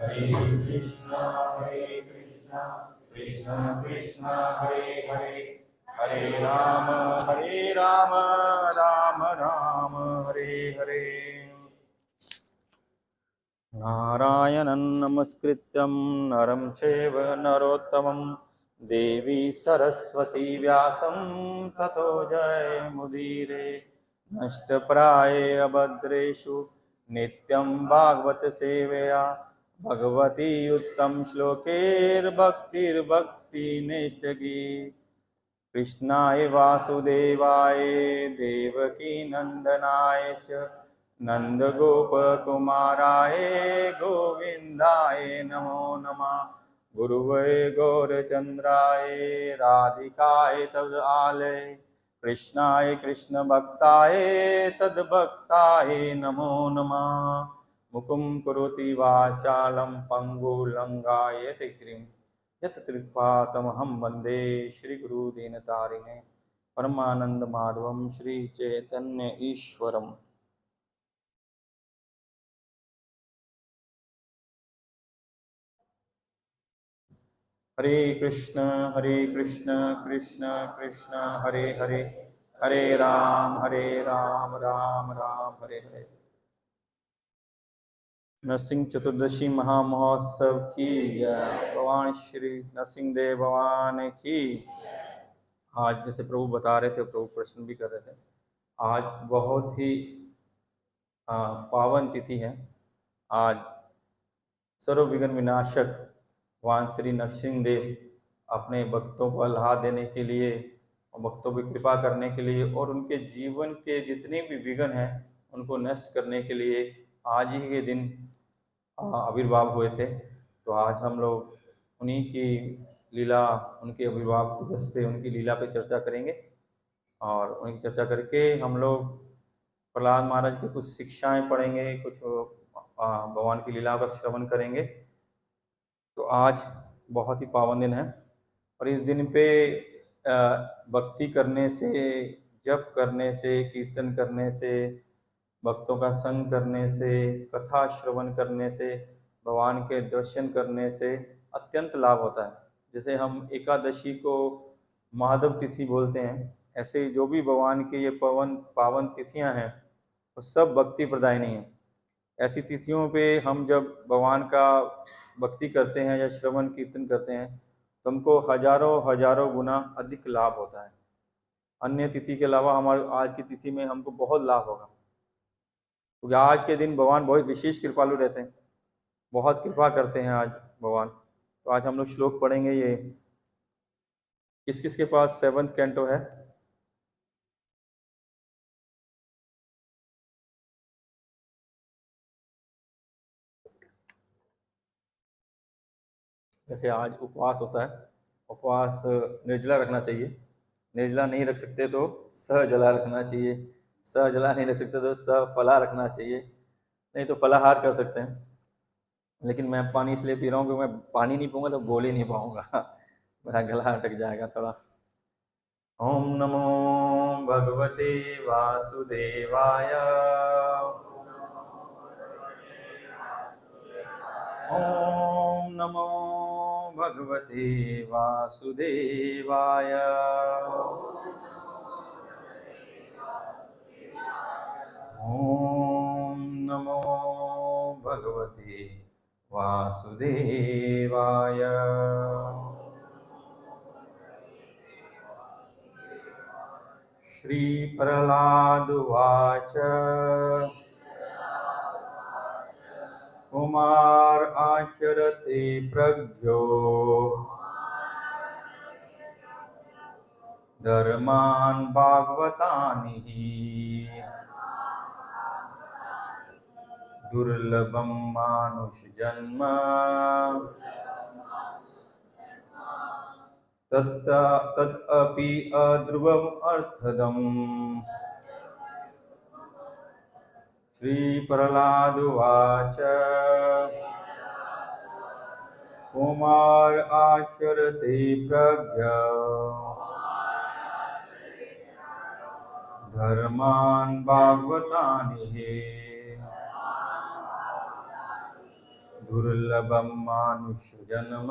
हरे कृष्णा कृष्णा कृष्णा हरे हरे हरे राम राम राम हरे हरे। नारायणं नमस्कृत्यं नरं चैव नरोत्तमं देवी सरस्वती व्यासं ततो जयमुदीरये। नष्टप्राये अभद्रेषु नित्यं भागवत सेवया भगवती उत्तम श्लोकैर्भक्तिर्भक्तिनिष्ठगी। कृष्णाय वासुदेवाय देवकी नंदनाय च नंदगोपकुमाराय गोविंदाय नमो नमः। गुरुवे गौरचंद्राय राधिकाय तदालय कृष्णाय कृष्ण भक्ताय तद्भक्ताय नमो नमः। मुकुं करोति वाचालं पंगुलंगायते गिरिं यत्कृपातमहं वन्दे श्रीगुरुदीनतारिणे परमानन्दमाधवं श्रीचैतन्य ईश्वरम्। हरे कृष्ण कृष्ण कृष्ण हरे हरे हरे राम राम राम हरे हरे। नरसिंह चतुर्दशी महामहोत्सव की जय। भगवान श्री नरसिंह देव भगवान की। आज जैसे प्रभु बता रहे थे, प्रभु प्रश्न भी कर रहे थे, आज बहुत ही पावन तिथि है। आज सर्व विघ्न विनाशक भगवान श्री नरसिंह देव अपने भक्तों को अल्लाह देने के लिए और भक्तों की कृपा करने के लिए और उनके जीवन के जितने भी विघ्न हैं उनको नष्ट करने के लिए आज ही के दिन आविर्भाव हुए थे। तो आज हम लोग उन्हीं की लीला, उनके आविर्भाव दिवस पे उनकी लीला पे चर्चा करेंगे और उनकी चर्चा करके हम लोग प्रहलाद महाराज की कुछ शिक्षाएं पढ़ेंगे, कुछ भगवान की लीला का श्रवण करेंगे। तो आज बहुत ही पावन दिन है और इस दिन पे भक्ति करने से, जप करने से, कीर्तन करने से, भक्तों का संग करने से, कथा श्रवण करने से, भगवान के दर्शन करने से अत्यंत लाभ होता है। जैसे हम एकादशी को महादेव तिथि बोलते हैं, ऐसे जो भी भगवान के ये पावन तिथियां हैं वो सब भक्ति प्रदायिनी हैं। ऐसी तिथियों पे हम जब भगवान का भक्ति करते हैं या श्रवण कीर्तन करते हैं तो हमको हजारों हजारों गुना अधिक लाभ होता है। अन्य तिथि के अलावा हमारे आज की तिथि में हमको बहुत लाभ होगा, क्योंकि आज के दिन भगवान बहुत विशेष कृपालु रहते हैं, बहुत कृपा करते हैं आज भगवान। तो आज हम लोग श्लोक पढ़ेंगे। ये किस किस के पास 7th कैंटो है? जैसे आज उपवास होता है, उपवास निर्जला रखना चाहिए। निर्जला नहीं रख सकते तो सहजला रखना चाहिए, सहजला नहीं रख सकते तो सफला रखना चाहिए, नहीं तो फलाहार कर सकते हैं। लेकिन मैं पानी इसलिए पी रहा हूँ कि मैं पानी नहीं पीऊँगा तो बोल ही नहीं पाऊँगा मेरा गला अटक जाएगा थोड़ा। ओम नमो भगवते वासुदेवाय। ओम नमो भगवते वासुदेवाय। ओम नमो भगवते वासुदेवाय। श्री प्रहलाद उवाच। कुमार आचरते प्रज्ञो धर्मान् भागवतानि हि दुर्लभं मानुषजन्म तदपि अध्रुवम् अर्थदम्। श्री प्रहलाद उवाच। कुमार आचरते प्रज्ञा धर्मान् भागवतानि हि दुर्लभम मानुष्य जन्म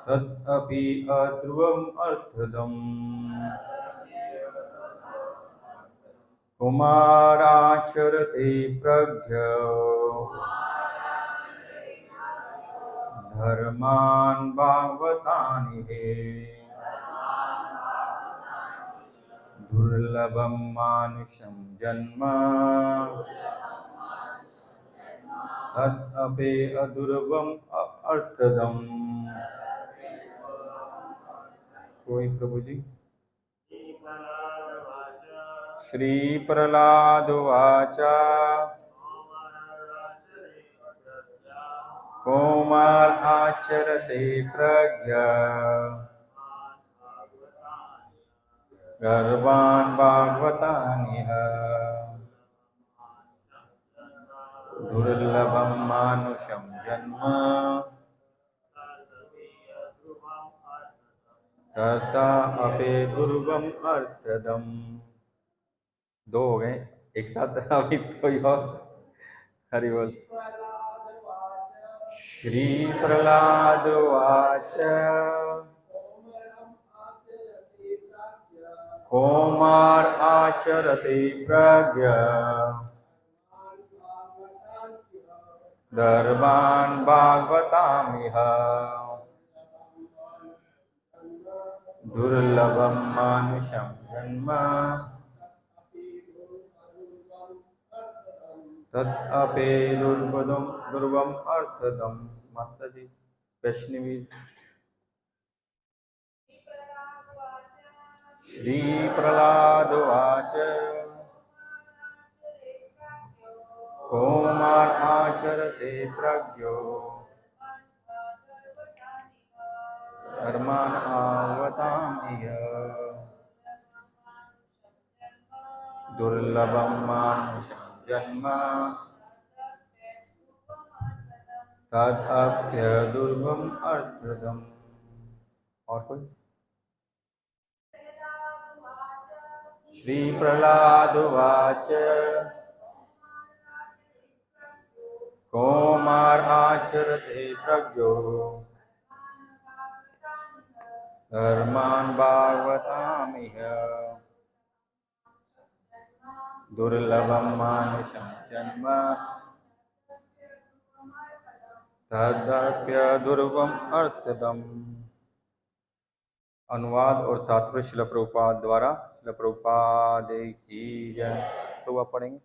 तदपि अध्रुवम अर्थदम कुमाराचरते प्रज्ञ धर्मान् भागवतानि हे दुर्लभम मानुषं जन्म तदपि अदुर्लभम अर्थदम। कोई प्रभु जी। श्री प्रहलाद उवाच कौमार आचरते प्रज्ञा गर्वान् भागवतानिह दुर्लभं मानुषं जन्म तथा अपि दुर्लभम अर्थदम। दो हो गए एक साथ, अभी कोई और। हरि बोल। श्री प्रहलाद उवाच कौमार आचरते प्रज्ञा धर्मान् भागवतामिह दुर्लभं मानुषं जन्म तदपि दुर्लभम अर्थदम। माता जी वैष्णवी। श्री प्रहलाद उवाच कौमार आचरते प्रज्ञो धर्मान् भागवतामिह दुर्लभं मानुषं जन्म तदप्यदुर्लभम अर्थदम। और कोई। श्री प्रहलाद उवाच कौमार आचरते प्रज्ञो धर्मान् भागवतामिह दुर्लभं मानुषं जन्म तदप्यदुर्लभम अर्थदम। अनुवाद और तात्पर्य शिला प्रभुपाद द्वारा। शिला प्रभुपाद की जय। तो आप पढ़ेंगे।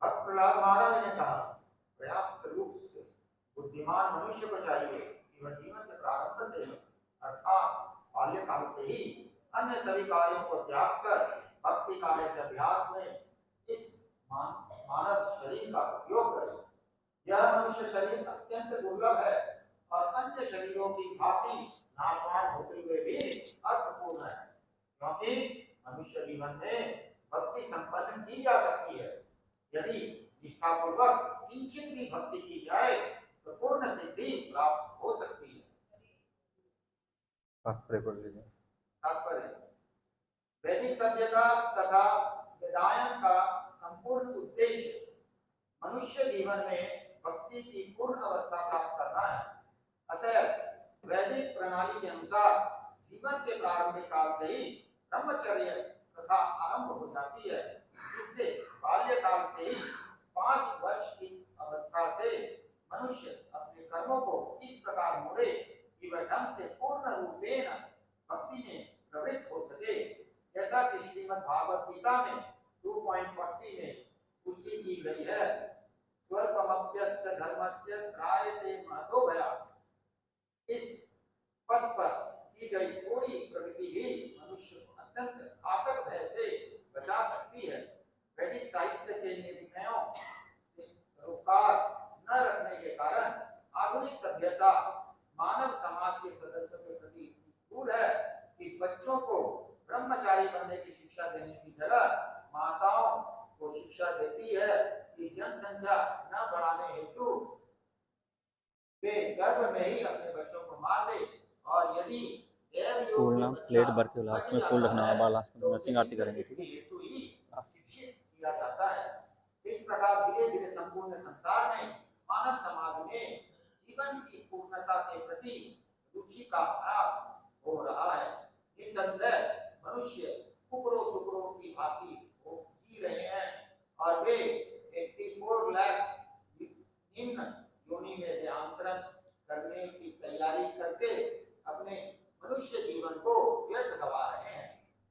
भक्त प्रहलाद महाराज ने कहा, पर्याप्त रूप से बुद्धिमान मनुष्य को चाहिए कि वह जीवन के प्रारंभ से अर्थात बाल्यकाल से ही अन्य सभी कार्यों को त्याग कर भक्ति कार्य के अभ्यास में इस मानव शरीर का उपयोग करे। यह मनुष्य शरीर अत्यंत दुर्लभ है और अन्य शरीरों की भांति नाशवान होते हुए भी अर्थपूर्ण है, क्योंकि मनुष्य जीवन में भक्ति संपन्न की जा सकती है। यदि निष्ठापूर्वक किंचित भी भक्ति की जाए तो पूर्ण सिद्धि प्राप्त हो सकती है। तात्पर्य वैदिक सभ्यता तथा वेदायन का संपूर्ण उद्देश्य मनुष्य जीवन में भक्ति की पूर्ण अवस्था प्राप्त करना है। अतः वैदिक प्रणाली के अनुसार जीवन के प्रारंभिक काल से ही ब्रह्मचर्य प्रथा आरंभ हो जाती है। इससे बाल्यकाल से ही 5 वर्ष की अवस्था से मनुष्य अपने कर्मों को इस प्रकार मोड़े कि वह ढंग से पूर्ण रूपेण भक्ति में प्रवृत्त हो सके, जैसा कि श्रीमद् भागवत गीता में 2.40 में पुष्टि की गई है। स्वल्पमप्यस्य धर्मस्य त्रायते महतो भयात्। इस पथ पर की गई थोड़ी प्रगति भी मनुष्य को अत्यंत आतंक भय से बचा सकती है। वैदिक साहित्य के निर्णयों से सरोकार न रखने के कारण आधुनिक सभ्यता मानव समाज के सदस्यों के प्रति क्रूर है कि बच्चों को ब्रह्मचारी बनने की शिक्षा देने की जगह माताओं को शिक्षा देती है कि जनसंख्या न बढ़ाने हेतु वे गर्भ में ही अपने बच्चों को मार दे, और यदि देवयोग फूल से ना बच्चा प्लेट भर के लास्ट बन में फूल जाता रखना, है अब लास्ट में तो उसे नरसिंह आरती इंद्र करेंगे, ठीक के है। हेतु ही शिक्षित किया जाता है। इस प्रकार धीरे धीरे संपूर्ण संसार में मानव समाज में जीवन की पूर्णता के प्रति रुचि का ह्रास हो रहा है। निसंदेह मनुष्य कुकरों सुकरों की भांति जी रहे हैं और वे 84 लाख निम्न योनि में देहांतरण करने की तैयारी करके अपने मनुष्य जीवन को व्यर्थ गवा रहे हैं।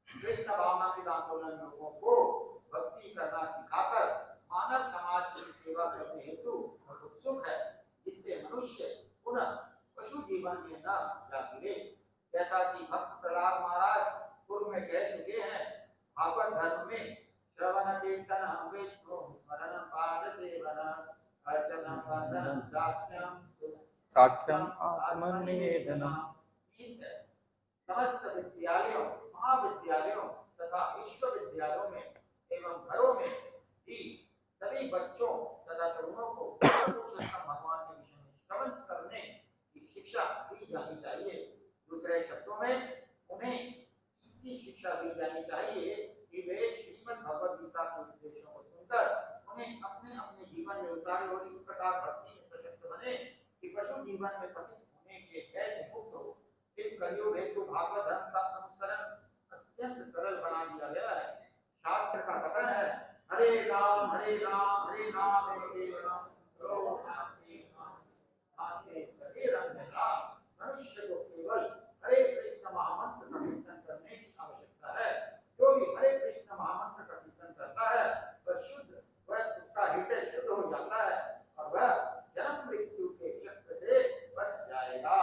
कृष्ण भावनामृत आंदोलन लोगों को भक्ति करना सिखाकर मानव समाज की सेवा करने हेतु उत्सुक है, जिससे मनुष्य पुनः पशु जीवन में न जा गिरे। जैसा कि भक्त प्रहलाद महाराज पूर्व में कह चुके हैं, भागवत धर्म में श्रवण कीर्तन विष्णु स्मरण पाद सेवन अर्चना वंदन दास्यम साख्यम आत्मनिवेदनम। समस्त विद्यालयों महाविद्यालयों तथा विश्वविद्यालयों में एवं घरों में भी सभी बच्चों तथा तरुणों को पुरुषोत्तम भगवान के विषय में श्रवण करने की शिक्षा दी जानी चाहिए। दूसरे शब्दों में उन्हें इसकी शिक्षा दी जानी चाहिए कि वे श्रीमद् भगवद गीता के उपदेशों को सुनकर उन्हें अपने अपने जीवन में उतारे और इस प्रकार भक्ति में सशक्त बने कि पशु जीवन में पतित होने के भय से मुक्त हो। इस कलयुग हेतु भागवत धर्म का अनुसरण अत्यंत सरल बना दिया गया है। शास्त्र का कथन है, हरे राम हरे राम हरे राम मनुष्य को केवल हरे कृष्ण महामंत्र का कीर्तन करने की आवश्यकता है। जो भी हरे कृष्ण महामंत्र का कीर्तन करता है वह शुद्ध, वह उसका हृदय शुद्ध हो जाता है और वह जन्म मृत्यु के चक्र से बच जाएगा।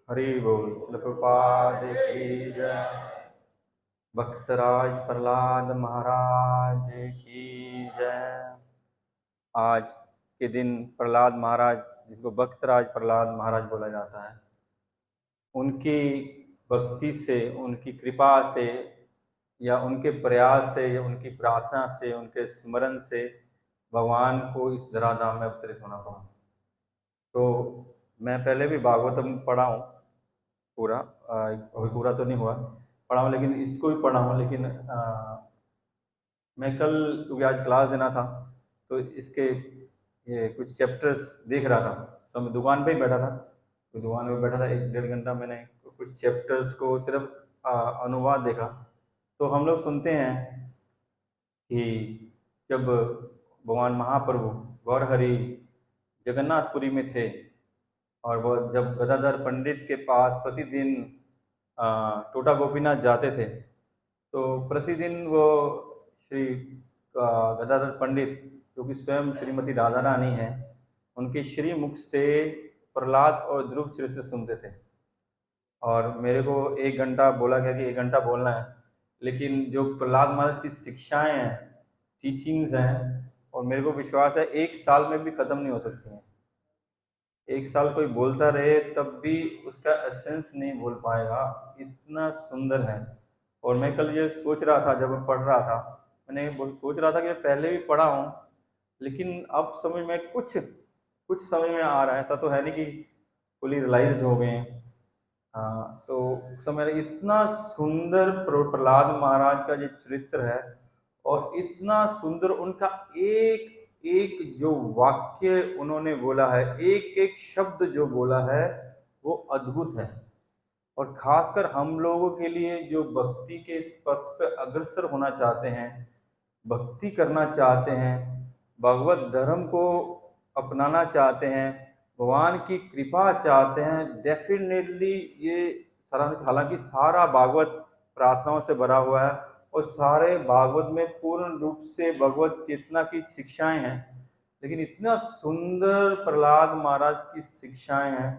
हरि बोल। श्रील प्रभुपाद की जय। भक्तराज प्रहलाद महाराज की जय। आज के दिन प्रहलाद महाराज, जिनको भक्तराज प्रहलाद महाराज बोला जाता है, उनकी भक्ति से, उनकी कृपा से या उनके प्रयास से या उनकी प्रार्थना से, उनके स्मरण से भगवान को इस धराधाम में अवतरित होना पड़ा। तो मैं पहले भी भागवतम पढ़ा हूँ पूरा, अभी पूरा तो नहीं हुआ पढ़ा हूँ, लेकिन इसको भी पढ़ा हूँ। लेकिन मैं कल, क्योंकि आज क्लास देना था, तो इसके ये कुछ चैप्टर्स देख रहा था। सब दुकान पे ही बैठा था, तो दुकान पे बैठा था 1-1.5 घंटा मैंने कुछ चैप्टर्स को सिर्फ अनुवाद देखा। तो हम लोग सुनते हैं कि जब भगवान महाप्रभु गौरहरि जगन्नाथपुरी में थे और वो जब गदाधर पंडित के पास प्रतिदिन टोटा गोपीनाथ जाते थे, तो प्रतिदिन वो श्री गदाधर पंडित, जो कि स्वयं श्रीमती राधा रानी है, उनके श्री मुख से प्रहलाद और ध्रुव चरित्र सुनते थे। और मेरे को 1 घंटा बोला गया कि 1 घंटा बोलना है, लेकिन जो प्रहलाद महाराज की शिक्षाएं हैं, टीचिंग्स हैं, और मेरे को विश्वास है 1 साल में भी ख़त्म नहीं हो सकती हैं। 1 साल कोई बोलता रहे तब भी उसका एसेंस नहीं बोल पाएगा, इतना सुंदर है। और मैं कल ये सोच रहा था, जब मैं पढ़ रहा था, मैंने सोच रहा था कि पहले भी पढ़ा हूँ, लेकिन अब समझ में कुछ समझ में आ रहा है। ऐसा तो है नहीं कि फुली रियलाइज्ड हो गए हैं। हाँ, तो समय इतना सुंदर प्रहलाद महाराज का जो चरित्र है, और इतना सुंदर उनका एक एक जो वाक्य उन्होंने बोला है, एक एक शब्द जो बोला है, वो अद्भुत है। और खासकर हम लोगों के लिए जो भक्ति के इस पथ पे अग्रसर होना चाहते हैं, भक्ति करना चाहते हैं, भगवत धर्म को अपनाना चाहते हैं, भगवान की कृपा चाहते हैं, डेफिनेटली ये सारा, हालांकि सारा भागवत प्रार्थनाओं से भरा हुआ है और सारे भागवत में पूर्ण रूप से भगवत चेतना की शिक्षाएं हैं, लेकिन इतना सुंदर प्रहलाद महाराज की शिक्षाएं हैं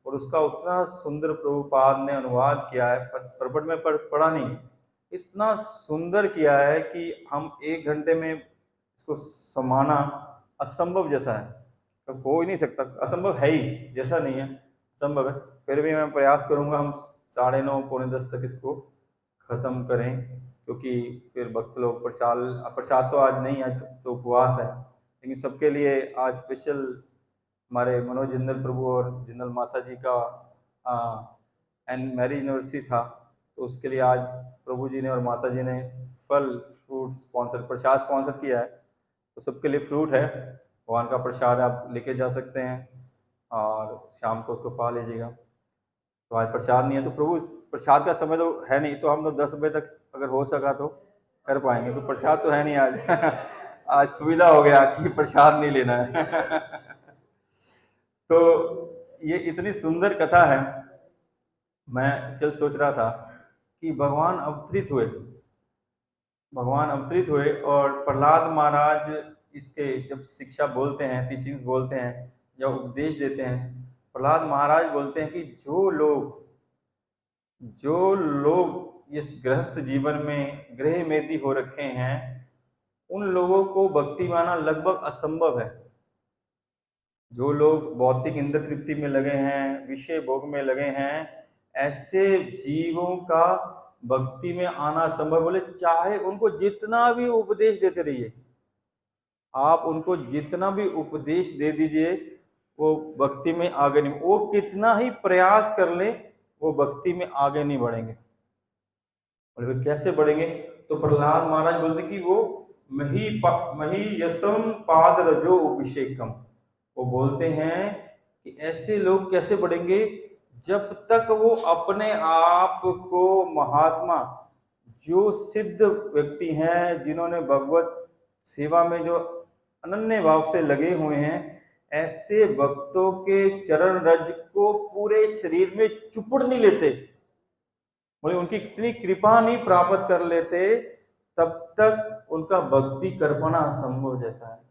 और उसका उतना सुंदर प्रभुपाद ने अनुवाद किया है। प्रपट में पढ़ा नहीं, इतना सुंदर किया है कि हम 1 घंटे में इसको समाना असंभव जैसा है। तो हो ही नहीं सकता, असंभव है ही, जैसा नहीं है, संभव है। फिर भी मैं प्रयास करूंगा हम 9:30 पौने 10 तक इसको ख़त्म करें, क्योंकि फिर भक्त लोग प्रसाद तो आज नहीं, आज तो उपवास है, लेकिन सबके लिए आज स्पेशल हमारे मनोज जिंदल प्रभु और जिंदल माता जी का एंड मैरिज एनिवर्सरी था, तो उसके लिए आज प्रभु जी ने और माता जी ने फल फ्रूट प्रसाद स्पॉन्सर किया है। तो सबके लिए फ्रूट है, भगवान का प्रसाद आप लेके जा सकते हैं और शाम को उसको पा लीजिएगा। तो आज प्रसाद नहीं है तो प्रभु प्रसाद का समय तो है नहीं, तो हम लोग 10 बजे तक अगर हो सका तो कर पाएंगे, तो प्रसाद तो है नहीं आज आज सुविधा हो गया कि प्रसाद नहीं लेना है तो ये इतनी सुंदर कथा है। मैं कल सोच रहा था कि भगवान अवतरित हुए और प्रहलाद महाराज इसके जब शिक्षा बोलते हैं, टीचिंग्स बोलते हैं, जब उपदेश देते हैं, प्रहलाद महाराज बोलते हैं कि जो लोग इस गृहस्थ जीवन में गृह मेदी हो रखे हैं, उन लोगों को भक्ति माना लगभग असंभव है। जो लोग भौतिक इंद्र तृप्ति में लगे हैं, विषय भोग में लगे हैं, ऐसे जीवों का भक्ति में आना संभव। बोले चाहे उनको जितना भी उपदेश देते रहिए, आप उनको जितना भी उपदेश दे दीजिए, वो भक्ति में आगे नहीं, वो कितना ही प्रयास कर ले वो भक्ति में आगे नहीं बढ़ेंगे। बोले फिर कैसे बढ़ेंगे? तो प्रहलाद महाराज बोलते कि वो मही यशम पाद रजो अभिषेकम, वो बोलते हैं कि ऐसे लोग कैसे बढ़ेंगे जब तक वो अपने आप को महात्मा, जो सिद्ध व्यक्ति हैं, जिन्होंने भगवत सेवा में जो अनन्य भाव से लगे हुए हैं, ऐसे भक्तों के चरण रज को पूरे शरीर में चुपड़ नहीं लेते, बोले उनकी कितनी कृपा नहीं प्राप्त कर लेते, तब तक उनका भक्ति कर पाना असंभव जैसा है।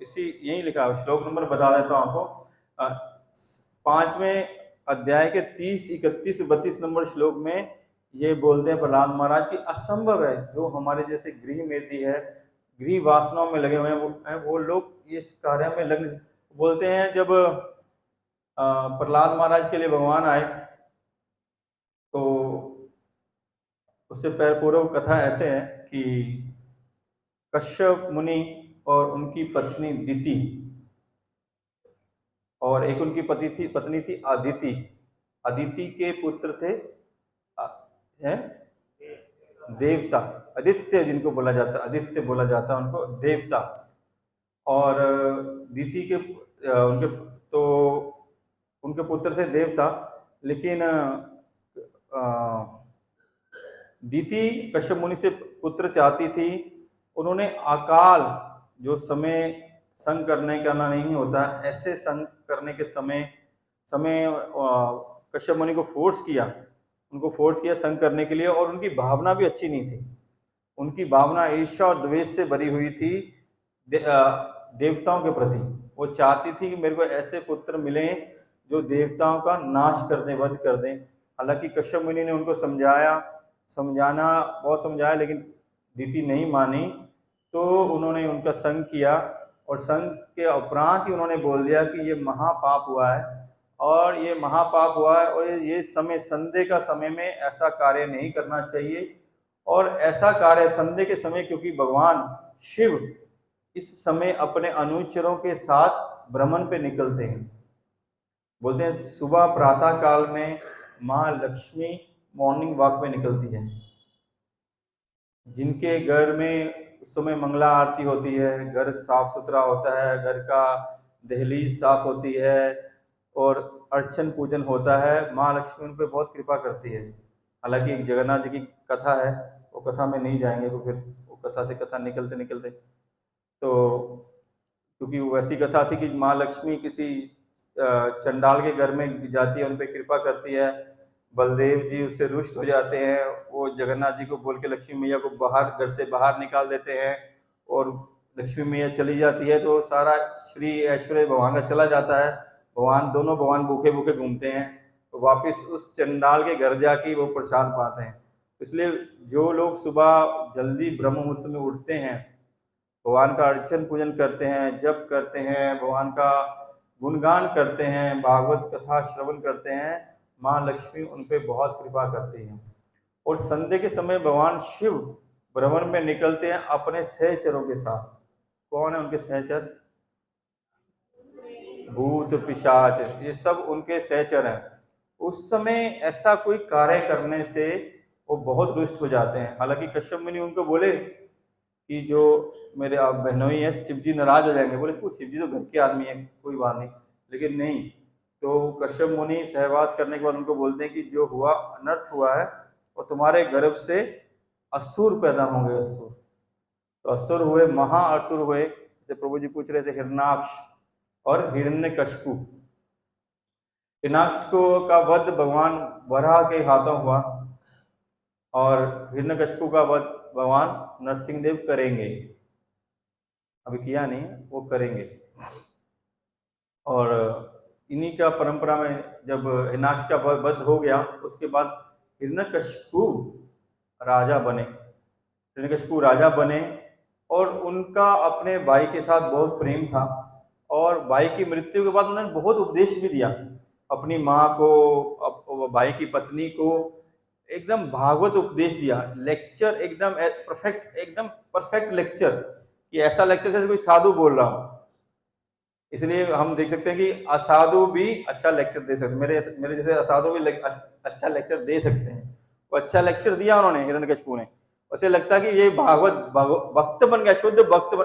इसी यही लिखा है, श्लोक नंबर बता देता हूं आपको। 5वें अध्याय के 30, 31, 32 नंबर श्लोक में ये बोलते हैं प्रहलाद महाराज कि असंभव है जो हमारे जैसे गृह मेदी है, गृह वासनाओं में लगे हुए हैं, वो लोग इस कार्य में लग। बोलते हैं जब प्रहलाद महाराज के लिए भगवान आए तो उससे पूर्व कथा ऐसे है कि कश्यप मुनि और उनकी पत्नी दिति, और एक उनकी पत्नी थी अदिति। अदिति के पुत्र थे देवता, आदित्य जिनको बोला जाता, आदित्य बोला जाता उनको, देवता। और दिति के उनके पुत्र थे देवता, लेकिन दिति कश्यप मुनि से पुत्र चाहती थी। उन्होंने अकाल जो समय संग करने का नहीं होता, ऐसे संग करने के समय कश्यप मुनि को फोर्स किया संग करने के लिए, और उनकी भावना भी अच्छी नहीं थी। उनकी भावना ईर्ष्या और द्वेष से भरी हुई थी देवताओं के प्रति। वो चाहती थी कि मेरे को ऐसे पुत्र मिले जो देवताओं का नाश कर दें, वध कर दें। हालांकि कश्यप मुनि ने उनको बहुत समझाया, लेकिन दिति नहीं मानी। तो उन्होंने उनका संग किया, और संग के उपरांत ही उन्होंने बोल दिया कि ये महापाप हुआ है, और ये महापाप हुआ है, और ये समय संध्या का समय में ऐसा कार्य नहीं करना चाहिए। और ऐसा कार्य संध्या के समय, क्योंकि भगवान शिव इस समय अपने अनुचरों के साथ भ्रमण पे निकलते हैं। बोलते हैं सुबह प्रातः काल में माँ लक्ष्मी मॉर्निंग वॉक में निकलती है। जिनके घर में उस समय मंगला आरती होती है, घर साफ सुथरा होता है, घर का दहलीज साफ होती है, और अर्चन पूजन होता है, माँ लक्ष्मी उन पर बहुत कृपा करती है। हालांकि एक जगन्नाथ जी की कथा है, वो कथा में नहीं जाएंगे, तो फिर वो कथा से कथा निकलते निकलते, तो क्योंकि वो वैसी कथा थी कि माँ लक्ष्मी किसी चंडाल के घर में जाती है, उन पर कृपा करती है, बलदेव जी उससे रुष्ट हो जाते हैं, वो जगन्नाथ जी को बोल के लक्ष्मी मैया को घर से बाहर निकाल देते हैं, और लक्ष्मी मैया चली जाती है, तो सारा श्री ऐश्वर्य भगवान का चला जाता है। दोनों भगवान भूखे भूखे घूमते हैं, तो वापस उस चंडाल के घर जाके वो प्रसाद पाते हैं। इसलिए जो लोग सुबह जल्दी ब्रह्म मुहूर्त में उठते हैं, भगवान का अर्चन पूजन करते हैं, जप करते हैं, भगवान का गुणगान करते हैं, भागवत कथा श्रवण करते हैं, माँ लक्ष्मी उन पर बहुत कृपा करती है। और संध्या के समय भगवान शिव भ्रमण में निकलते हैं अपने सहचरों के साथ। कौन है उनके सहचर? भूत पिशाच, ये सब उनके सहचर हैं। उस समय ऐसा कोई कार्य करने से वो बहुत रुष्ट हो जाते हैं। हालांकि कश्यप मुनि उनको बोले कि जो मेरे आप बहनोई है शिव जी नाराज हो जाएंगे। बोले क्यों, शिव जी तो घर के आदमी है, कोई बात नहीं। लेकिन नहीं, तो कश्यप मुनि सहवास करने के बाद उनको बोलते हैं कि जो हुआ अनर्थ हुआ है वो तुम्हारे गर्भ से असुर पैदा होंगे, असुर। तो असुर हुए, महा असुर हुए। जैसे प्रभु जी पूछ रहे थे हिरण्याक्ष और हिरण्यकश्यपु। हिरण्याक्ष को का वध भगवान वराह के हाथों हुआ और हिरण्यकश्यपु का वध भगवान नरसिंह देव करेंगे। अभी किया नहीं, वो करेंगे। और इन्हीं का परंपरा में जब हिरण्याक्ष का वध हो गया उसके बाद हिरण्यकश्यपु राजा बने। हिरण्यकश्यपु राजा बने और उनका अपने भाई के साथ बहुत प्रेम था। और भाई की मृत्यु के बाद उन्होंने बहुत उपदेश भी दिया अपनी माँ को, भाई की पत्नी को, एकदम भागवत उपदेश दिया। लेक्चर एकदम परफेक्ट लेक्चर, कि ऐसा लेक्चर जैसे कोई साधु बोल रहा हो। इसलिए हम देख सकते हैं कि असाधु भी अच्छा लेक्चर दे सकते, मेरे जैसे असाधु भी अच्छा लेक्चर दे सकते हैं। वो अच्छा लेक्चर दिया उन्होंने हिरण्यकश्यपु ने। उसे लगता कि ये भागवत भक्त बन गया, शुद्ध भक्त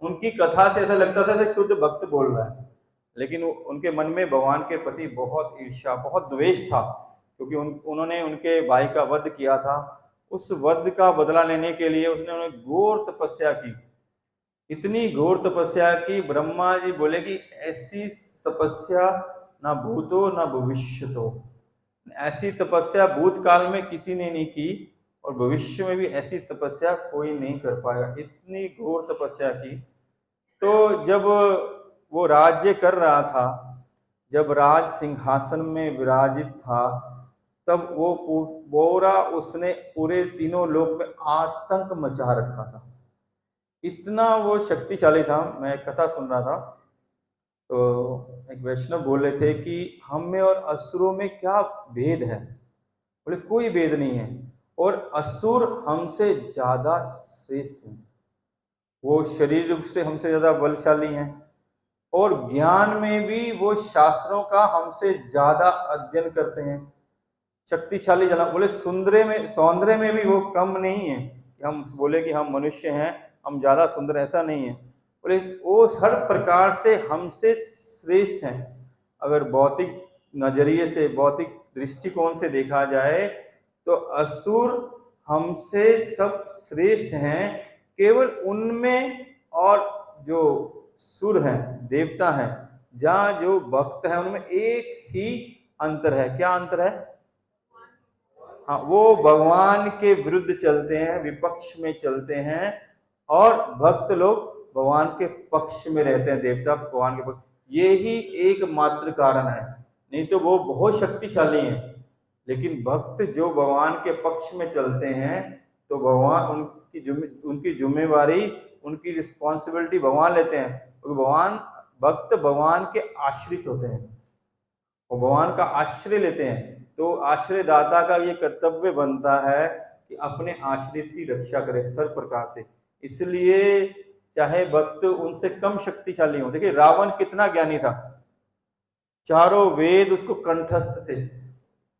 उनकी कथा से ऐसा लगता था कि शुद्ध भक्त बोल रहा है। लेकिन उनके मन में भगवान के प्रति बहुत ईर्ष्या, बहुत द्वेष था, क्योंकि उन्होंने उनके भाई का वध किया था। उस वध का बदला लेने के लिए उन्होंने घोर तपस्या की, इतनी घोर तपस्या की ब्रह्मा जी बोले कि ऐसी तपस्या ना भूतो ना भविष्यतो। ऐसी तपस्या भूतकाल में किसी ने नहीं की और भविष्य में भी ऐसी तपस्या कोई नहीं कर पाएगा। इतनी घोर तपस्या की। तो जब वो राज्य कर रहा था, जब राज सिंहासन में विराजित था, तब वो पूरा उसने पूरे तीनों लोक में आतंक मचा रखा था। इतना वो शक्तिशाली था। मैं एक कथा सुन रहा था, तो एक वैष्णव बोल रहे थे कि हम में और असुरों में क्या भेद है। बोले कोई भेद नहीं है, और असुर हमसे ज्यादा श्रेष्ठ हैं। वो शरीर रूप से हमसे ज्यादा बलशाली हैं और ज्ञान में भी वो शास्त्रों का हमसे ज्यादा अध्ययन करते हैं, शक्तिशाली जना। बोले सौंदर्य में भी वो कम नहीं है कि हम बोले कि हम मनुष्य हैं, हम ज्यादा सुंदर, ऐसा नहीं है। बोले वो हर प्रकार से हमसे श्रेष्ठ हैं। अगर भौतिक नजरिए से, भौतिक दृष्टिकोण से देखा जाए तो असुर हमसे सब श्रेष्ठ हैं। केवल उनमें और जो सुर हैं, देवता हैं, जहाँ जो भक्त हैं, उनमें एक ही अंतर है। क्या अंतर है? हाँ, वो भगवान के विरुद्ध चलते हैं, विपक्ष में चलते हैं, और भक्त लोग भगवान के पक्ष में रहते हैं, देवता भगवान के पक्ष। ये ही एकमात्र कारण है, नहीं तो वो बहुत शक्तिशाली हैं। लेकिन भक्त जो भगवान के पक्ष में चलते हैं तो भगवान उनकी जिम्मेवारी, उनकी रिस्पॉन्सिबिलिटी भगवान लेते हैं, क्योंकि भक्त भगवान के आश्रित होते हैं, वो भगवान का आश्रय लेते हैं। तो आश्रयदाता का ये कर्तव्य बनता है कि अपने आश्रित की रक्षा करे हर प्रकार से। इसलिए चाहे भक्त उनसे कम शक्तिशाली हो, देखिए रावण कितना ज्ञानी था, चारों वेद उसको कंठस्थ थे।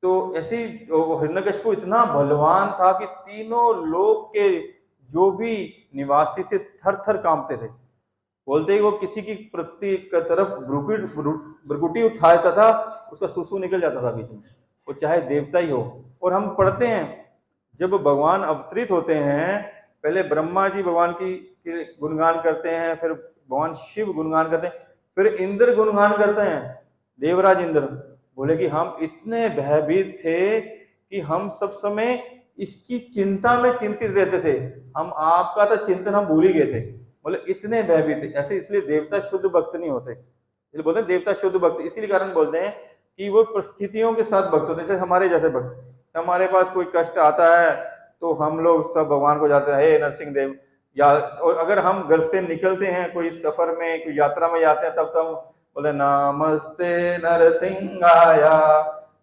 तो ऐसी हिरण्यकश्यपु इतना बलवान था कि तीनों लोक के जो भी निवासी से थर थर कांपते थे। बोलते ही वो किसी की प्रति तरफ भ्रुकुटी उठाता था, उसका सुसु निकल जाता था बीच में, वो चाहे देवता ही हो। और हम पढ़ते हैं जब भगवान अवतरित होते हैं, पहले ब्रह्मा जी भगवान की गुणगान करते हैं, फिर भगवान शिव गुणगान करते हैं, फिर इंद्र गुणगान करते हैं, देवराज इंद्र। बोले कि हम इतने भयभीत थे कि हम सब समय इसकी चिंता में चिंतित रहते थे, हम आपका तो चिंतन हम भूल ही गए थे। बोले इतने भयभीत थे ऐसे। इसलिए देवता शुद्ध भक्त नहीं होते, इसलिए बोलते हैं देवता शुद्ध भक्त। इसीलिए कारण बोलते हैं कि वो परिस्थितियों के साथ भक्त होते हैं। जैसे हमारे जैसे भक्त, हमारे पास कोई कष्ट आता है तो हम लोग सब भगवान को जाते हैं, हे नरसिंह देव। या और अगर हम घर से निकलते हैं, कोई सफर में, कोई यात्रा में जाते हैं, तब तो हम बोले नमस्ते नरसिंहाय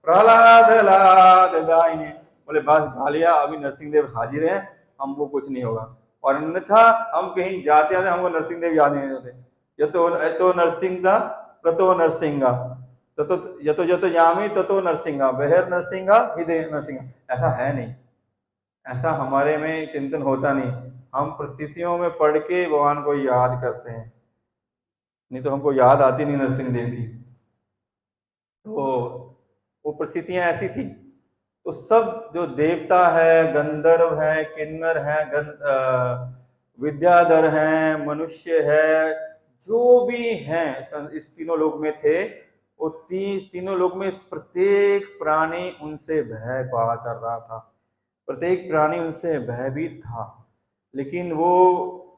प्रहलाद लाद दाइने। बोले बस गालिया, अभी नरसिंह देव हाजिर हैं, हमको कुछ नहीं होगा। और अन्यथा हम कहीं जाते हमको नरसिंह देव याद नहीं होते। ये तो नरसिंह था, प्रतो नरसिंहा। ततो यतो यतो यामी ततो नरसिंहा, बहर नरसिंहा हृदय नरसिंहा, ऐसा है नहीं। ऐसा हमारे में चिंतन होता नहीं। हम परिस्थितियों में पढ़ के भगवान को याद करते हैं, नहीं तो हमको याद आती नहीं नरसिंह देव की। तो वो परिस्थितियां ऐसी थी। तो सब जो देवता है, गंधर्व है, किन्नर है, विद्याधर हैं, मनुष्य है, जो भी हैं इस तीनों लोक में थे, वो तीनों लोक में प्रत्येक प्राणी उनसे भय पा कर रहा था, प्रत्येक प्राणी उनसे भयभीत था। लेकिन वो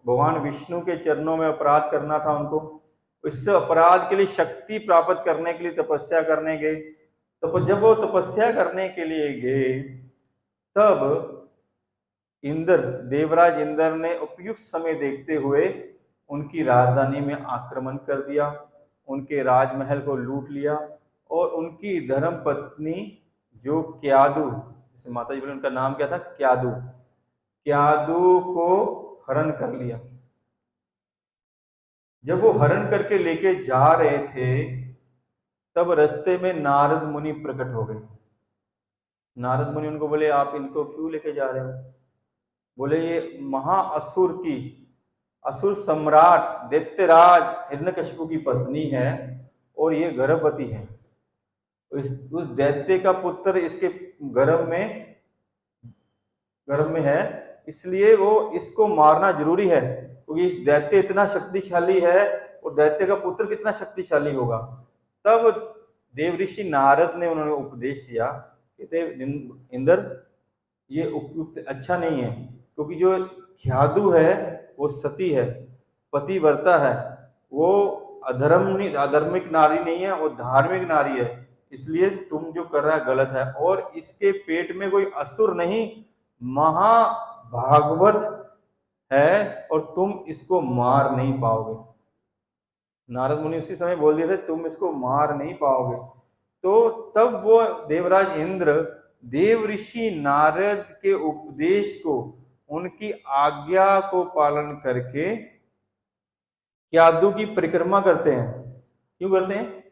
भगवान विष्णु के चरणों में अपराध करना था उनको। इस अपराध के लिए शक्ति प्राप्त करने के लिए तपस्या करने गए। तो जब वो तपस्या करने के लिए गए, तब इंद्र, देवराज इंद्र ने उपयुक्त समय देखते हुए उनकी राजधानी में आक्रमण कर दिया, उनके राजमहल को लूट लिया और उनकी धर्म पत्नी जो क्यादु, जैसे माता जी बोले उनका नाम क्या था, क्यादु, क्यादु को हरण कर लिया। जब वो हरण करके लेके जा रहे थे, तब रास्ते में नारद मुनि प्रकट हो गए। नारद मुनि उनको बोले, आप इनको क्यों लेके जा रहे हो? बोले, ये महाअसुर की, असुर सम्राट दैत्यराज हिरण्यकशिपु की पत्नी है और ये गर्भवती है। उस दैत्य का पुत्र इसके गर्भ में है, इसलिए वो इसको मारना जरूरी है, क्योंकि इस दैत्य इतना शक्तिशाली है और दैत्य का पुत्र कितना शक्तिशाली होगा। तब देवऋषि नारद ने उन्होंने उपदेश दिया कि इंद्र, ये उपयुक्त अच्छा नहीं है, क्योंकि जो क्यादु है वो सती है, पतिव्रता है, वो अधार्मिक नारी नहीं है, वो धार्मिक नारी है। इसलिए तुम जो कर रहा है गलत है। और इसके पेट में कोई असुर नहीं, महाभागवत है और तुम इसको मार नहीं पाओगे। नारद मुनि उसी समय बोल दिए थे, तुम इसको मार नहीं पाओगे। तो तब वो देवराज इंद्र देव ऋषि नारद के उपदेश को, उनकी आज्ञा को पालन करके क्यादु की परिक्रमा करते हैं। क्यों करते हैं?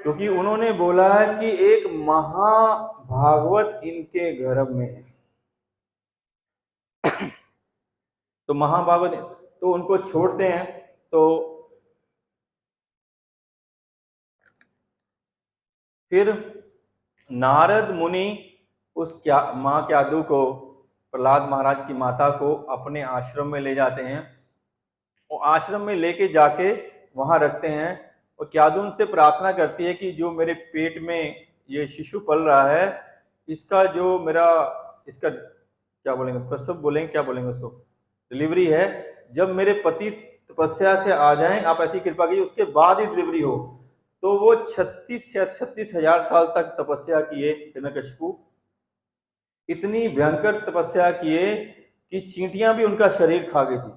क्योंकि उन्होंने बोला है कि एक महाभागवत इनके गर्भ में है। तो महाभागवत, तो उनको छोड़ते हैं। तो फिर नारद मुनि उस माँ क्यादु को, प्रहलाद महाराज की माता को अपने आश्रम में ले जाते हैं और आश्रम में लेके जाके वहां रखते हैं। और क्यादु उनसे प्रार्थना करती है कि जो मेरे पेट में ये शिशु पल रहा है, इसका जो मेरा, इसका क्या बोलेंगे, प्रसव बोलेंगे, क्या बोलेंगे उसको, डिलीवरी है, जब मेरे पति तपस्या से आ जाएं, आप ऐसी कृपा कीजिए, उसके बाद ही डिलीवरी हो। तो वो 36,000 साल तक तपस्या किए हिरण्यकशिपु, इतनी भयंकर तपस्या किए कि चींटियां भी उनका शरीर खा गई थी,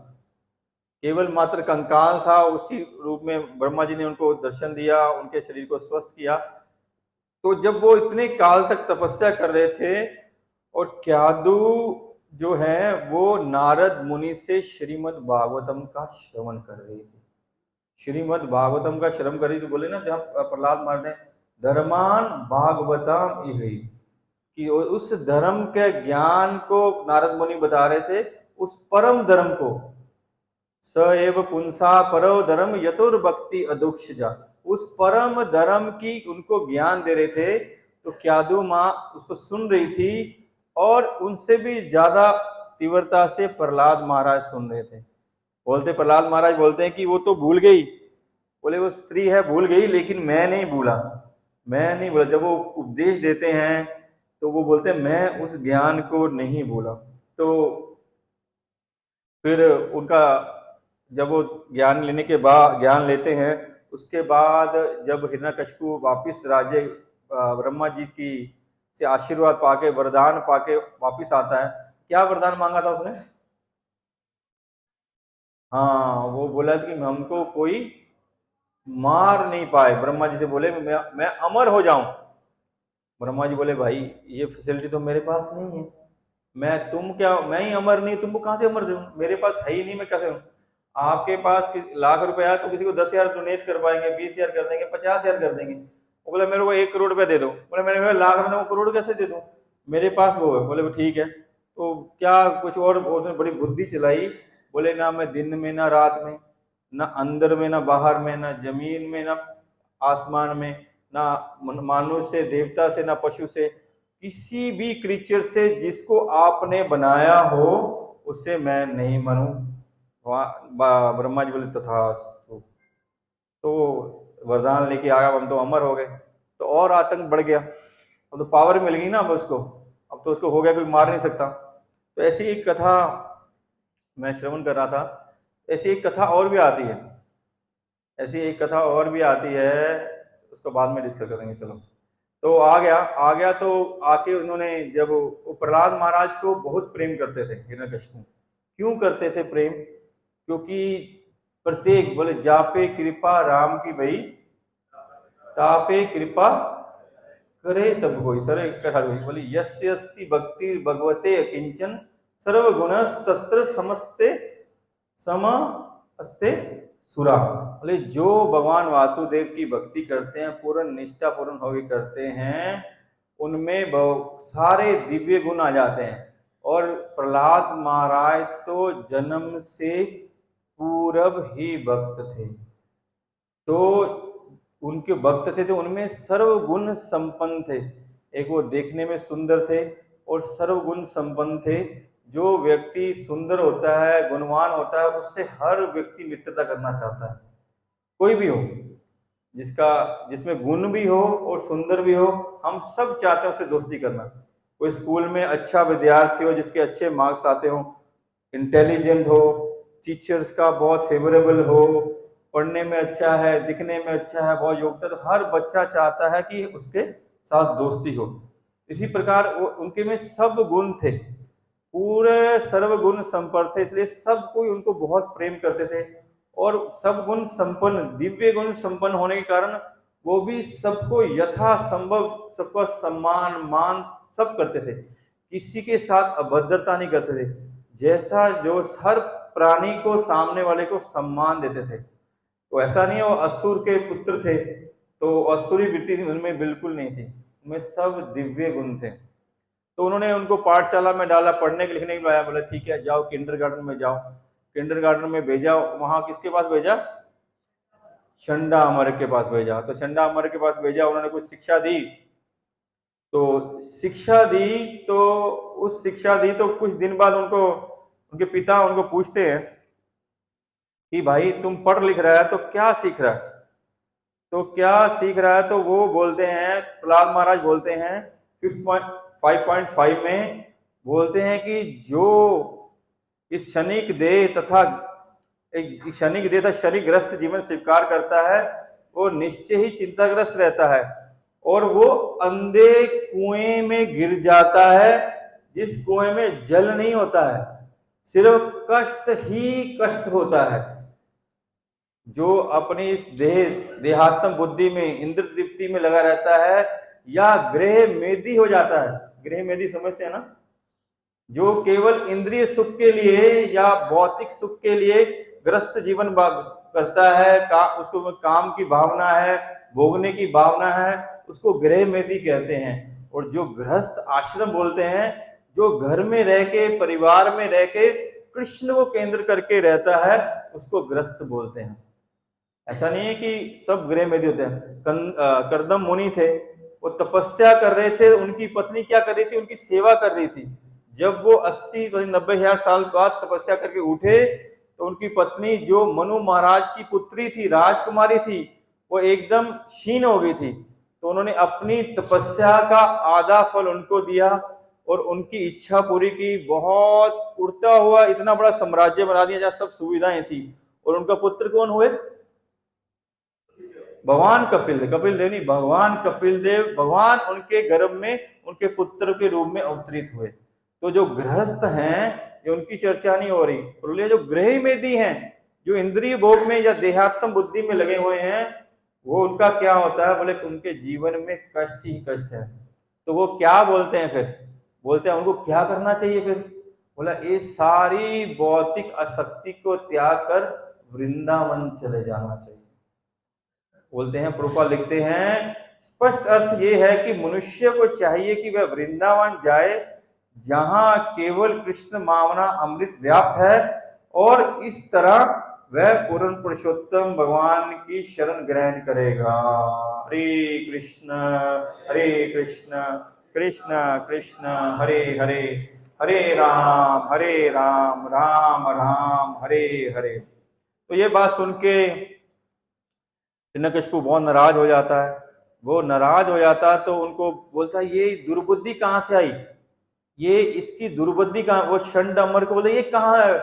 केवल मात्र कंकाल था। उसी रूप में ब्रह्मा जी ने उनको दर्शन दिया, उनके शरीर को स्वस्थ किया। तो जब वो इतने काल तक तपस्या कर रहे थे और क्यादु जो है वो नारद मुनि से श्रीमद् भागवतम का श्रवण कर रही थी, श्रीमद् भागवतम का श्रवण कर रही थी। बोले ना, जहाँ प्रहलाद महाराज ने धर्मान भागवतम यही, कि उस धर्म के ज्ञान को नारद मुनि बता रहे थे, उस परम धर्म को, स एव पुंसा परो धर्म यतुर्भक्ति अदुक्षजा, उस परम धर्म की उनको ज्ञान दे रहे थे। तो क्यादु माँ उसको सुन रही थी और उनसे भी ज्यादा तीव्रता से प्रहलाद महाराज सुन रहे थे। प्रहलाद महाराज बोलते हैं कि वो तो भूल गई, बोले वो स्त्री है भूल गई, लेकिन मैं नहीं भूला, मैं नहीं भूला। जब वो उपदेश देते हैं तो वो बोलते हैं मैं उस ज्ञान को नहीं भूला। तो फिर उनका जब वो ज्ञान लेने के बाद, ज्ञान लेते हैं, उसके बाद जब हिरण्यकशिपु वापिस राज्य ब्रह्मा जी की से आशीर्वाद पाके, वरदान पाके वापिस आता है, क्या वरदान मांगा था उसने? हाँ, वो बोला कि हमको कोई मार नहीं पाए। ब्रह्मा जी से बोले मैं अमर हो जाऊं। ब्रह्मा जी बोले भाई ये फैसिलिटी तो मेरे पास नहीं है, मैं ही अमर नहीं, तुमको कहां से अमर दूं, मेरे पास है ही नहीं, मैं कैसे हूं? आपके पास लाख रुपया है तो किसी को 10,000 डोनेट कर पाएंगे, 20,000 कर देंगे, 50,000 कर देंगे। वो बोले मेरे को 1 करोड़ रुपया दे दो, बोले मेरे लाख में, वो करोड़ कैसे दे दूं, मेरे पास वो है। बोले ठीक है, तो क्या कुछ और उसने बड़ी बुद्धि चलाई। बोले ना मैं दिन में ना रात में, ना अंदर में ना बाहर में, ना जमीन में ना आसमान में, ना मानुष से, देवता से, ना पशु से, किसी भी क्रीचर से जिसको आपने बनाया हो उससे मैं नहीं मरूं। ब्रह्मा जी बोले तथास्तु। तो वरदान लेके आया, हम तो अमर हो गए। तो और आतंक बढ़ गया, अब तो पावर मिल गई ना अब उसको, अब तो उसको हो गया कोई मार नहीं सकता। तो ऐसी एक कथा मैं श्रवण कर रहा था, ऐसी एक कथा और भी आती है, ऐसी एक कथा और भी आती है, उसको बाद में डिस्कस करेंगे। चलो, तो आ गया तो आके उन्होंने, जब वो प्रहलाद महाराज को बहुत प्रेम करते थे हिरण्यकशिपु। क्यों करते थे प्रेम? क्योंकि प्रत्येक, बोले जापे कृपा राम की भई, तापे कृपा करे सब कोई, सरे कथा कोई, बोले यस्य अस्ति भक्ति भगवते किंचन सर्वगुणस तत्र समस्ते सम अस्ते सुरा। बोले जो भगवान वासुदेव की भक्ति करते हैं, पूर्ण निष्ठा पूर्ण होकर करते हैं, उनमें सारे दिव्य गुण आ जाते हैं। और प्रहलाद महाराज तो जन्म से पूरब ही भक्त थे, तो उनके भक्त थे, तो उनमें सर्वगुण संपन्न थे। एक वो देखने में सुंदर थे और सर्वगुण संपन्न थे। जो व्यक्ति सुंदर होता है, गुणवान होता है, उससे हर व्यक्ति मित्रता करना चाहता है, कोई भी हो, जिसमें गुण भी हो और सुंदर भी हो, हम सब चाहते हैं उससे दोस्ती करना। कोई स्कूल में अच्छा विद्यार्थी हो, जिसके अच्छे मार्क्स आते हो, इंटेलिजेंट हो, टीचर्स का बहुत फेवरेबल हो, पढ़ने में अच्छा है, दिखने में अच्छा है, बहुत योग्यता, तो हर बच्चा चाहता है कि उसके साथ दोस्ती हो। इसी प्रकार वो उनके में सब गुण थे, पूरे सर्वगुण संपन्न थे, इसलिए सब कोई उनको बहुत प्रेम करते थे। और सब गुण संपन्न, दिव्य गुण संपन्न होने के कारण वो भी सबको यथा संभव सबका सम्मान मान सब करते थे, किसी के साथ अभद्रता नहीं करते थे। जैसा जो हर प्राणी को, सामने वाले को सम्मान देते थे। तो ऐसा नहीं है वो असुर के पुत्र थे तो असुरी वृत्ति उनमें बिल्कुल नहीं थी, उनमें सब दिव्य गुण थे। तो उन्होंने उनको पाठशाला में डाला, पढ़ने के लिखने के लिए आया। बोला ठीक है, जाओ किंडरगार्टन में जाओ। किंडरगार्टन में भेजा, वहां किसके पास भेजा? शंडा अमर के पास भेजा। तो शंडा अमर के पास भेजा, उन्होंने कुछ शिक्षा दी। तो शिक्षा दी, तो उस शिक्षा दी तो कुछ दिन बाद उनको, उनके पिता उनको पूछते हैं कि भाई तुम पढ़ लिख रहा है तो क्या सीख रहा है, तो क्या सीख रहा है? तो वो बोलते हैं, प्रहलाद महाराज बोलते हैं 5.5 में बोलते हैं कि जो इस क्षणिक देह तथा एक क्षणिक देह तथा शरीरग्रस्त जीवन स्वीकार करता है, वो निश्चय ही चिंताग्रस्त रहता है और वो अंधे कुएं में गिर जाता है, जिस कुएं में जल नहीं होता है, सिर्फ कष्ट ही कष्ट होता है। जो अपनी इस देहात्म बुद्धि में, इंद्र तृप्ति में लगा रहता है, या ग्रह मेदी हो जाता है। ग्रह मेदी समझते हैं ना, जो केवल इंद्रिय सुख के लिए या भौतिक सुख के लिए ग्रस्त जीवन करता है, उसको काम की भावना है, भोगने की भावना है, उसको गृह मेदी कहते हैं। और जो गृहस्थ आश्रम बोलते हैं, जो घर में रह के, परिवार में रह के कृष्ण को केंद्र करके रहता है, उसको गृहस्थ बोलते हैं। ऐसा नहीं है कि सब गृह मेदी होते हैं। कर्दम मुनि थे, वो तपस्या कर रहे थे, उनकी पत्नी क्या कर रही थी? उनकी सेवा कर रही थी। जब वो 80-90 हजार साल बाद तपस्या करके उठे, तो उनकी पत्नी जो मनु महाराज की पुत्री थी, राजकुमारी थी, वो एकदम क्षीण हो गई थी। तो उन्होंने अपनी तपस्या का आधा फल उनको दिया और उनकी इच्छा पूरी की। बहुत उड़ता हुआ इतना बड़ा साम्राज्य बना दिया जहाँ सब सुविधाएं थी। और उनका पुत्र कौन हुए? भगवान कपिल देव। कपिल देव नहीं, भगवान कपिल देव। भगवान उनके गर्भ में उनके पुत्र के रूप में अवतरित हुए। तो जो गृहस्थ हैं, ये उनकी चर्चा नहीं हो रही। बोले जो गृह मेदी हैं, जो इंद्रिय भोग में या देहात्म बुद्धि में लगे हुए हैं, वो उनका क्या होता है? बोले उनके जीवन में कष्ट ही कष्ट है। तो वो क्या बोलते हैं फिर? बोलते हैं उनको क्या करना चाहिए फिर? बोला ये सारी भौतिक आसक्ति को त्याग कर वृंदावन चले जाना चाहिए। बोलते हैं, प्रभुपाद लिखते हैं, स्पष्ट अर्थ ये है कि मनुष्य को चाहिए कि वह वृंदावन जाए जहां केवल कृष्ण मावना अमृत व्याप्त है, और इस तरह वह पूर्ण पुरुषोत्तम भगवान की शरण ग्रहण करेगा। हरे कृष्ण कृष्ण कृष्ण हरे हरे, हरे राम राम राम हरे हरे। तो ये बात सुन के हिरण्यकशिपु बहुत नाराज हो जाता है। वो नाराज हो जाता तो उनको बोलता है, ये दुर्बुद्धि कहाँ से आई, ये इसकी दुर्बुद्धि कहाँ। वो षंड अमर को बोले, ये कहाँ है।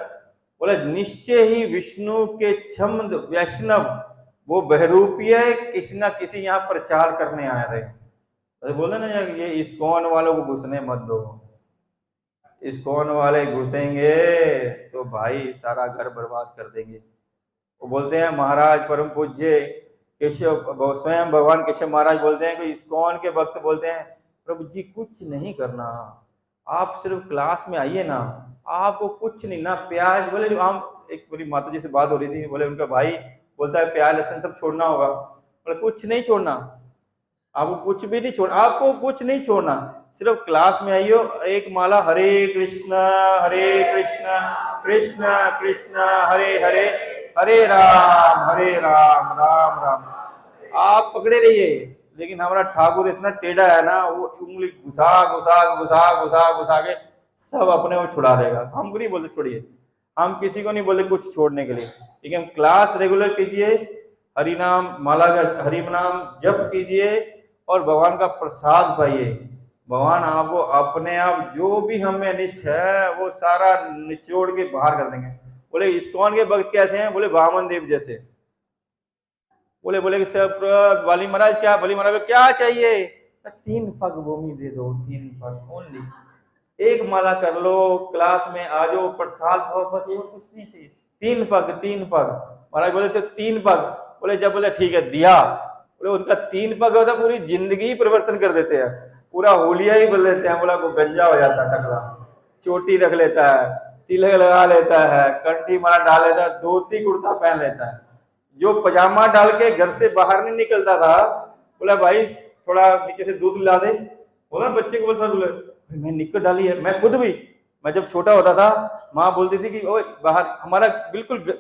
बोले, निश्चय ही विष्णु के छंद वैष्णव वो बहरूपीय किसी ना किसी यहाँ प्रचार करने आ रहे हैं। तो बोले ना, ये इस्कॉन वालों को घुसने मत दो, इस्कॉन वाले घुसेंगे तो भाई सारा घर बर्बाद कर देंगे। वो बोलते हैं, महाराज परम पूज्य केशव, स्वयं भगवान केशव महाराज बोलते हैं कि इस्कॉन के भक्त बोलते हैं, प्रभु जी कुछ नहीं करना, आप सिर्फ क्लास में आइए ना, आपको कुछ नहीं ना प्याज। बोले, जो हम एक पूरी माता जी से बात हो रही थी, बोले उनका भाई बोलता है प्याज लहसुन सब छोड़ना होगा। बोले कुछ नहीं छोड़ना, आपको कुछ भी नहीं छोड़ना, आपको कुछ नहीं छोड़ना, सिर्फ क्लास में आइयो, एक माला हरे कृष्ण कृष्ण कृष्ण हरे हरे, हरे राम राम राम आप पकड़े रहिए। लेकिन हमारा ठाकुर इतना टेढ़ा है ना, वो उंगली घुसा घुसा घुसा घुसा घुसा के सब अपने को छुड़ा देगा। हमको नहीं बोलते छोड़िए, हम किसी को नहीं बोलते कुछ छोड़ने के लिए, लेकिन क्लास रेगुलर कीजिए, हरि नाम माला का हरि नाम जप कीजिए और भगवान का प्रसाद पाइए। भगवान आपको अपने आप जो भी हमें अनिष्ट है वो सारा निचोड़ के बाहर कर देंगे। बोले इस्कॉन के भक्त कैसे हैं, बोले वामन देव जैसे। बोले कि सब बली महाराज क्या, बली महाराज क्या चाहिए, 3 पग भूमि दे दो, 3 पग ओनली, एक माला कर लो, क्लास में आ जाओ, प्रसाद खाओ, बस और कुछ नहीं चाहिए। 3 पग 3 पग। महाराज बोले तो 3 पग। बोले जब बोले ठीक है दिया, बोले उनका 3 पग होता पूरी जिंदगी परिवर्तन कर देते हैं, पूरा होलिया ही बदल देते हैं। बोला वो गंजा हो जाता है टकला, चोटी रख लेता है, तिलक लगा लेता है, कंठी माला डाल लेता है, धोती कुर्ता पहन लेता है। जो पजामा डाल के घर से बाहर नहीं निकलता था, बोला भाई थोड़ा नीचे से दूध ला दे। बोला बच्चे को बोलता, बोले मैं निक्कर डाली है। मैं खुद भी, मैं जब छोटा होता था, माँ बोलती थी कि ओए बाहर, हमारा बिल्कुल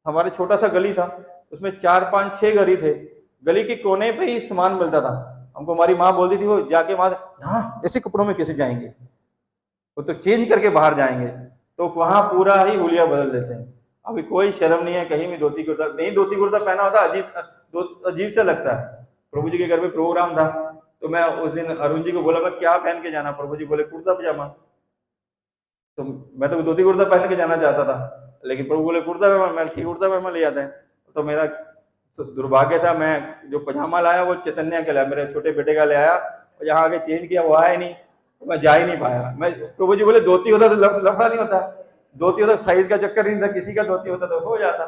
हमारे छोटा सा गली था, उसमें 4 5 6 गली थे, गली के कोने पे ही सामान मिलता था। हमको हमारी माँ बोलती थी, वो जाके वहां हाँ ऐसे कपड़ों में कैसे जाएंगे, वो तो चेंज करके बाहर जाएंगे। तो वहां पूरा ही हुलिया बदल देते हैं। अभी कोई शर्म नहीं है, कहीं भी धोती कुर्ता नहीं, धोती कुर्ता पहना होता अजीब सा लगता है। प्रभु जी के घर में प्रोग्राम था, तो मैं उस दिन अरुण जी को बोला मैं क्या पहन के जाना, प्रभु जी बोले कुर्ता पजामा। तो मैं तो धोती कुर्ता पहन के जाना चाहता था, लेकिन प्रभु बोले कुर्ता पजामा, मैं ठीक कुर्ता पजामा ले आता है। तो मेरा दुर्भाग्य था, मैं जो पजामा लाया वो चैतन्य का लाया, मेरे छोटे बेटे का ले आया, और यहाँ आके चेंज किया, वो आया नहीं, तो मैं जा ही नहीं पाया। मैं प्रभु जी बोले धोती होता तो लफड़ा नहीं होता, धोती होता साइज का चक्कर नहीं था, किसी का धोती होता तो हो जाता।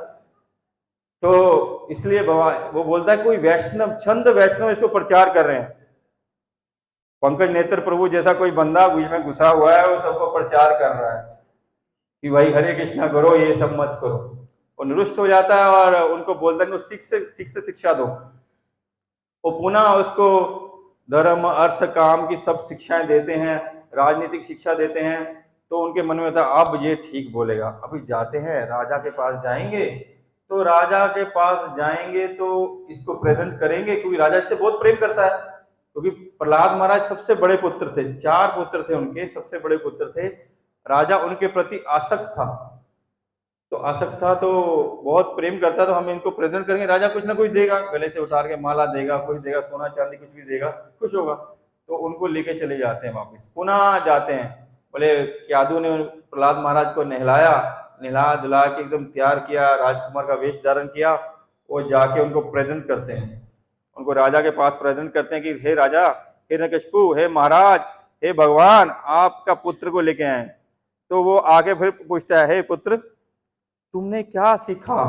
तो इसलिए भगवान वो बोलता है कोई वैष्णव, छंद वैष्णव इसको प्रचार कर रहे हैं। पंकज नेत्र प्रभु जैसा कोई बंदा बीच में घुसा हुआ है, वो सबको प्रचार कर रहा है कि भाई हरे कृष्णा करो, ये सब मत करो। वो निरुष्ट हो जाता है और उनको बोलता है ठीक से शिक्षा दो। वो पुनः उसको धर्म अर्थ काम की सब शिक्षाएं देते हैं, राजनीतिक शिक्षा देते हैं। तो उनके मन में था अब ये ठीक बोलेगा। अभी जाते हैं राजा के पास जाएंगे, तो राजा के पास जाएंगे तो इसको प्रेजेंट करेंगे, क्योंकि राजा इससे बहुत प्रेम करता है। क्योंकि प्रहलाद महाराज सबसे बड़े पुत्र थे, 4 पुत्र थे उनके, सबसे बड़े पुत्र थे। राजा उनके प्रति आसक्त था, तो आसक्त था तो बहुत प्रेम करता, तो हम इनको प्रेजेंट करेंगे, राजा कुछ ना कुछ देगा, गले से उतार के माला देगा, कुछ देगा, सोना चांदी कुछ भी देगा, खुश होगा। तो उनको लेके चले जाते हैं वापिस, पुनः जाते हैं। बोले यादव ने प्रहलाद महाराज को नहला धुला के एकदम तैयार किया, राजकुमार का वेश धारण किया, वो जाके उनको प्रेजेंट करते हैं, उनको राजा के पास प्रेजेंट करते हैं कि हे राजा, हिरण्यकशिपु, हे महाराज, हे भगवान, आपका पुत्र को लेके आए। तो वो आगे फिर पूछता है, हे पुत्र तुमने क्या सीखा।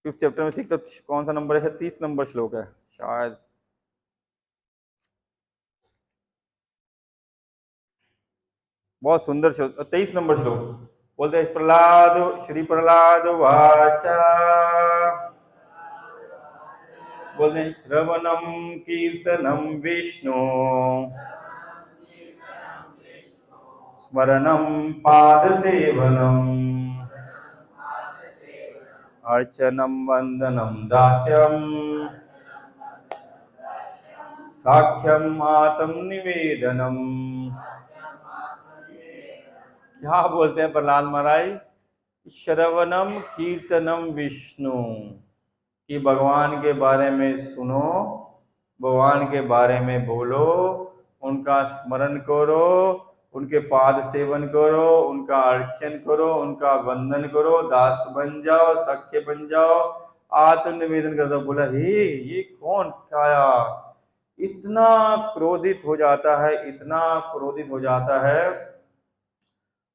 5th चैप्टर में सीखता, कौन सा नंबर है, 30 नंबर श्लोक है शायद, बहुत सुंदर श्लोक, 23 नंबर श्लोक। बोलते हैं प्रहलाद, श्री प्रहलाद वाचा, बोलते हैं श्रवणम कीर्तनम विष्णु, स्मरणम पाद सेवनम, अर्चनम वंदनम दास्यम, साख्यम आत्म निवेदनम। क्या बोलते हैं प्रहलाद महाराज? श्रवणम कीर्तनम विष्णु, कि भगवान के बारे में सुनो, भगवान के बारे में बोलो, उनका स्मरण करो, उनके पाद सेवन करो, उनका अर्चन करो, उनका वंदन करो, दास बन जाओ, सख्य बन जाओ, आत्म निवेदन कर दो। बोला हे ये कौन खाया? इतना क्रोधित हो जाता है, इतना क्रोधित हो जाता है,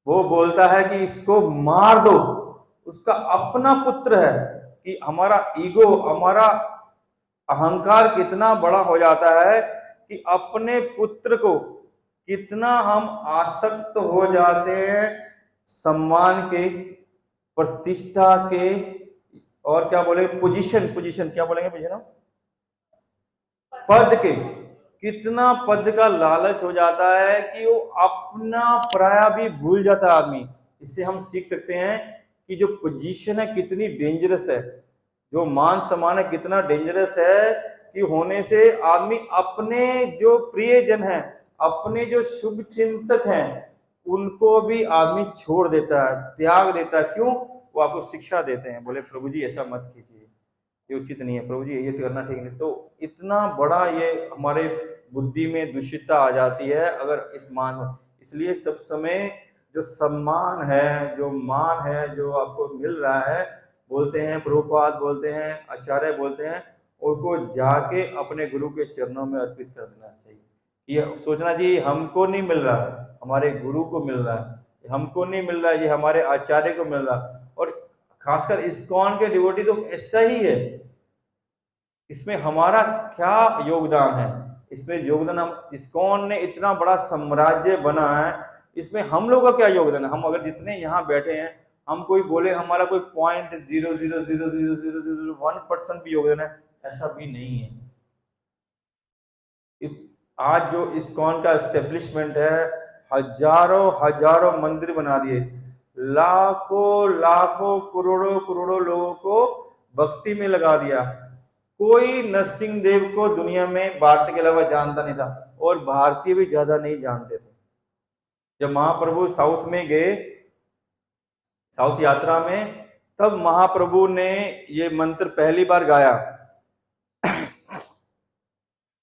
वो बोलता है कि इसको मार दो। उसका अपना पुत्र है, कि हमारा ईगो, हमारा अहंकार कितना बड़ा हो जाता है कि अपने पुत्र को कितना हम आसक्त हो जाते हैं सम्मान के, प्रतिष्ठा के, और क्या बोले पोजीशन क्या बोलेंगे पोजीशन, पद के। कितना पद का लालच हो जाता है कि वो अपना पराया भी भूल जाता है आदमी। इससे हम सीख सकते हैं कि जो पोजीशन है कितनी डेंजरस है, जो मान सम्मान है कितना डेंजरस है, कि होने से आदमी अपने जो प्रियजन है, अपने जो शुभ चिंतक हैं, उनको भी आदमी छोड़ देता है, त्याग देता है। क्यों? वो आपको शिक्षा देते हैं, बोले प्रभु जी ऐसा मत कीजिए, ये उचित नहीं है, प्रभु जी ये करना ठीक नहीं। तो इतना बड़ा ये हमारे बुद्धि में दूषितता आ जाती है अगर इस मान। इसलिए सब समय जो सम्मान है, जो मान है, जो आपको मिल रहा है, बोलते हैं प्रभुपाद, बोलते हैं आचार्य, बोलते हैं उनको जाके अपने गुरु के चरणों में अर्पित कर देना चाहिए। ये सोचना चाहिए हमको नहीं मिल रहा, हमारे गुरु को मिल रहा है, हमको नहीं मिल रहा है, ये हमारे आचार्य को मिल रहा है। और खासकर इस्कॉन के डिवोटी तो ऐसा ही है। इसमें हमारा क्या योगदान है? इसमें योगदान, हम इस्कॉन ने इतना बड़ा साम्राज्य बना है, इसमें हम लोग का क्या योगदान है? हम अगर जितने यहाँ बैठे हैं, हम कोई बोले हमारा कोई 0.0000001% भी योगदान है, ऐसा भी नहीं है। आज जो इस्कॉन का एस्टेब्लिशमेंट है, हजारों हजारों मंदिर बना दिए, लाखों लाखों करोड़ों करोड़ों लोगों को भक्ति में लगा दिया। कोई नरसिंह देव को दुनिया में भारत के अलावा जानता नहीं था, और भारतीय भी ज्यादा नहीं जानते थे। जब महाप्रभु साउथ में गए, साउथ यात्रा में, तब महाप्रभु ने ये मंत्र पहली बार गाया।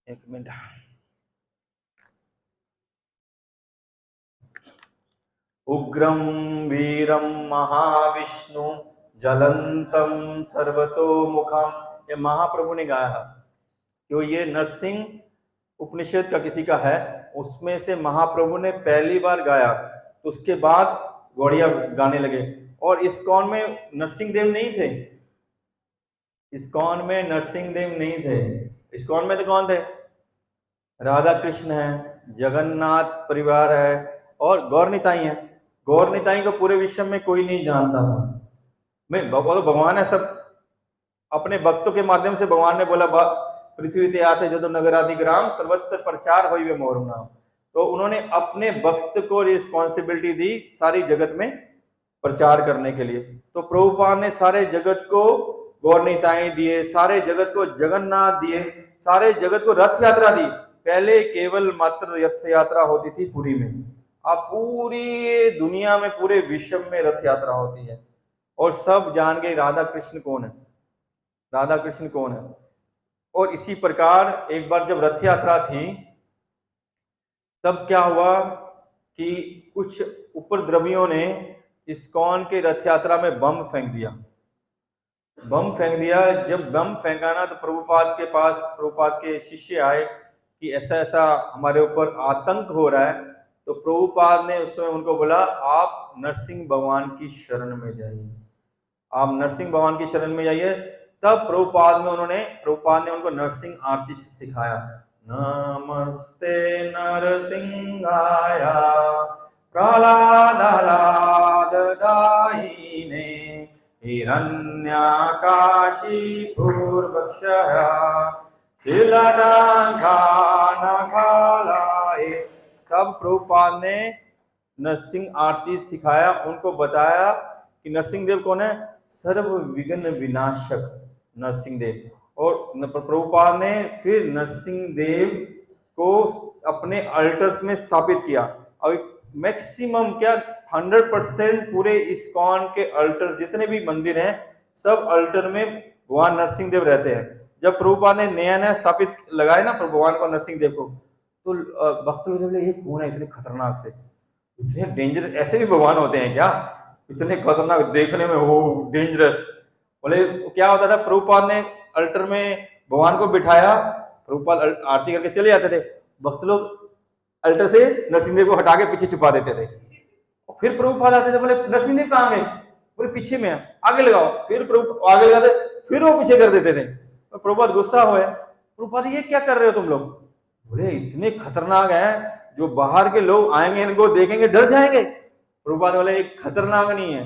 एक मिनट। उग्रम वीरम महाविष्णु ज्वलंतम सर्वतोमुखम, ये महाप्रभु ने गाया है। जो ये नरसिंह उपनिषद का किसी का है, उसमें से महाप्रभु ने पहली बार गाया, तो उसके बाद गौड़िया गाने लगे। और इस्कॉन में नरसिंह देव नहीं थे, इस्कॉन में नरसिंह देव नहीं थे। इस्कॉन में तो कौन थे? राधा कृष्ण है, जगन्नाथ परिवार है, और गौर निताई है। गौर निताई को पूरे विश्व में कोई नहीं जानता था। मैं भगवान है, सब अपने भक्तों के माध्यम से भगवान ने बोला पृथ्वी ते आते जदो नगरादि ग्राम सर्वत्र प्रचार होई वे मोर नाम। तो उन्होंने अपने भक्त को रिस्पॉन्सिबिलिटी दी सारी जगत में प्रचार करने के लिए। तो प्रभुपाद ने सारे जगत को गौर निताई दिए, सारे जगत को जगन्नाथ दिए, सारे जगत को रथ यात्रा दी। पहले केवल मात्र रथ यात्रा होती थी पुरी में, अब पूरी दुनिया में, पूरे विश्व में रथ यात्रा होती है। और सब जान गए राधा कृष्ण कौन है, राधा कृष्ण कौन है। और इसी प्रकार एक बार जब रथ यात्रा थी, तब क्या हुआ कि कुछ उपद्रवियों ने इस्कॉन के रथ यात्रा में बम फेंक दिया। बम फेंक दिया। जब बम फेंका ना, तो प्रभुपाद के पास, प्रभुपाद के शिष्य आए कि ऐसा ऐसा हमारे ऊपर आतंक हो रहा है। तो प्रभुपाद ने उस समय उनको बोला, आप नरसिंह भगवान की शरण में जाइए, आप नरसिंह भगवान की शरण में जाइए। तब प्रभुपाद ने उनको नरसिंह आरती सिखाया। नमस्ते नरसिंहाय प्रहलादालाद दायिने हिरण्याकाशी भूर्भक्षः शिलाडाघानघालाए। तब प्रभुपाद ने नरसिंह आरती सिखाया, उनको बताया कि नरसिंह देव कौन है, सर्व विघ्न विनाशक नरसिंह देव। और प्रभुपाद ने फिर नरसिंह देव को अपने अल्टर्स में स्थापित किया। अभी मैक्सिमम क्या 100% पूरे इस्कॉन के अल्टर जितने भी मंदिर हैं सब अल्टर में भगवान नरसिंह देव रहते हैं। जब प्रभुपाद ने नया नया स्थापित लगाए ना भगवान को, नरसिंह देव को, तो भक्त लोग बोले ये कौन है इतने खतरनाक से, इतने डेंजरस, ऐसे भी भगवान होते हैं क्या, इतने खतरनाक देखने में हो डेंजरस। बोले क्या होता था, प्रभुपाद ने अल्टर में भगवान को बिठाया, प्रभुपाद आरती करके चले जाते थे, भक्त लोग अल्टर से नरसिंह देव को हटा के पीछे छुपा देते थे। फिर प्रभुपाद आते थे, बोले नरसिंह देव कहाँ गए, बोले पीछे में आगे लगाओ, फिर प्रभु आगे लगाते, फिर वो पीछे कर देते थे। तो प्रभुपाद गुस्सा हुए, प्रभुपाद ये क्या कर रहे हो तुम लोग, बोले इतने खतरनाक है, जो बाहर के लोग आएंगे इनको देखेंगे डर जाएंगे। प्रभुपाद बोले एक खतरनाक नहीं है,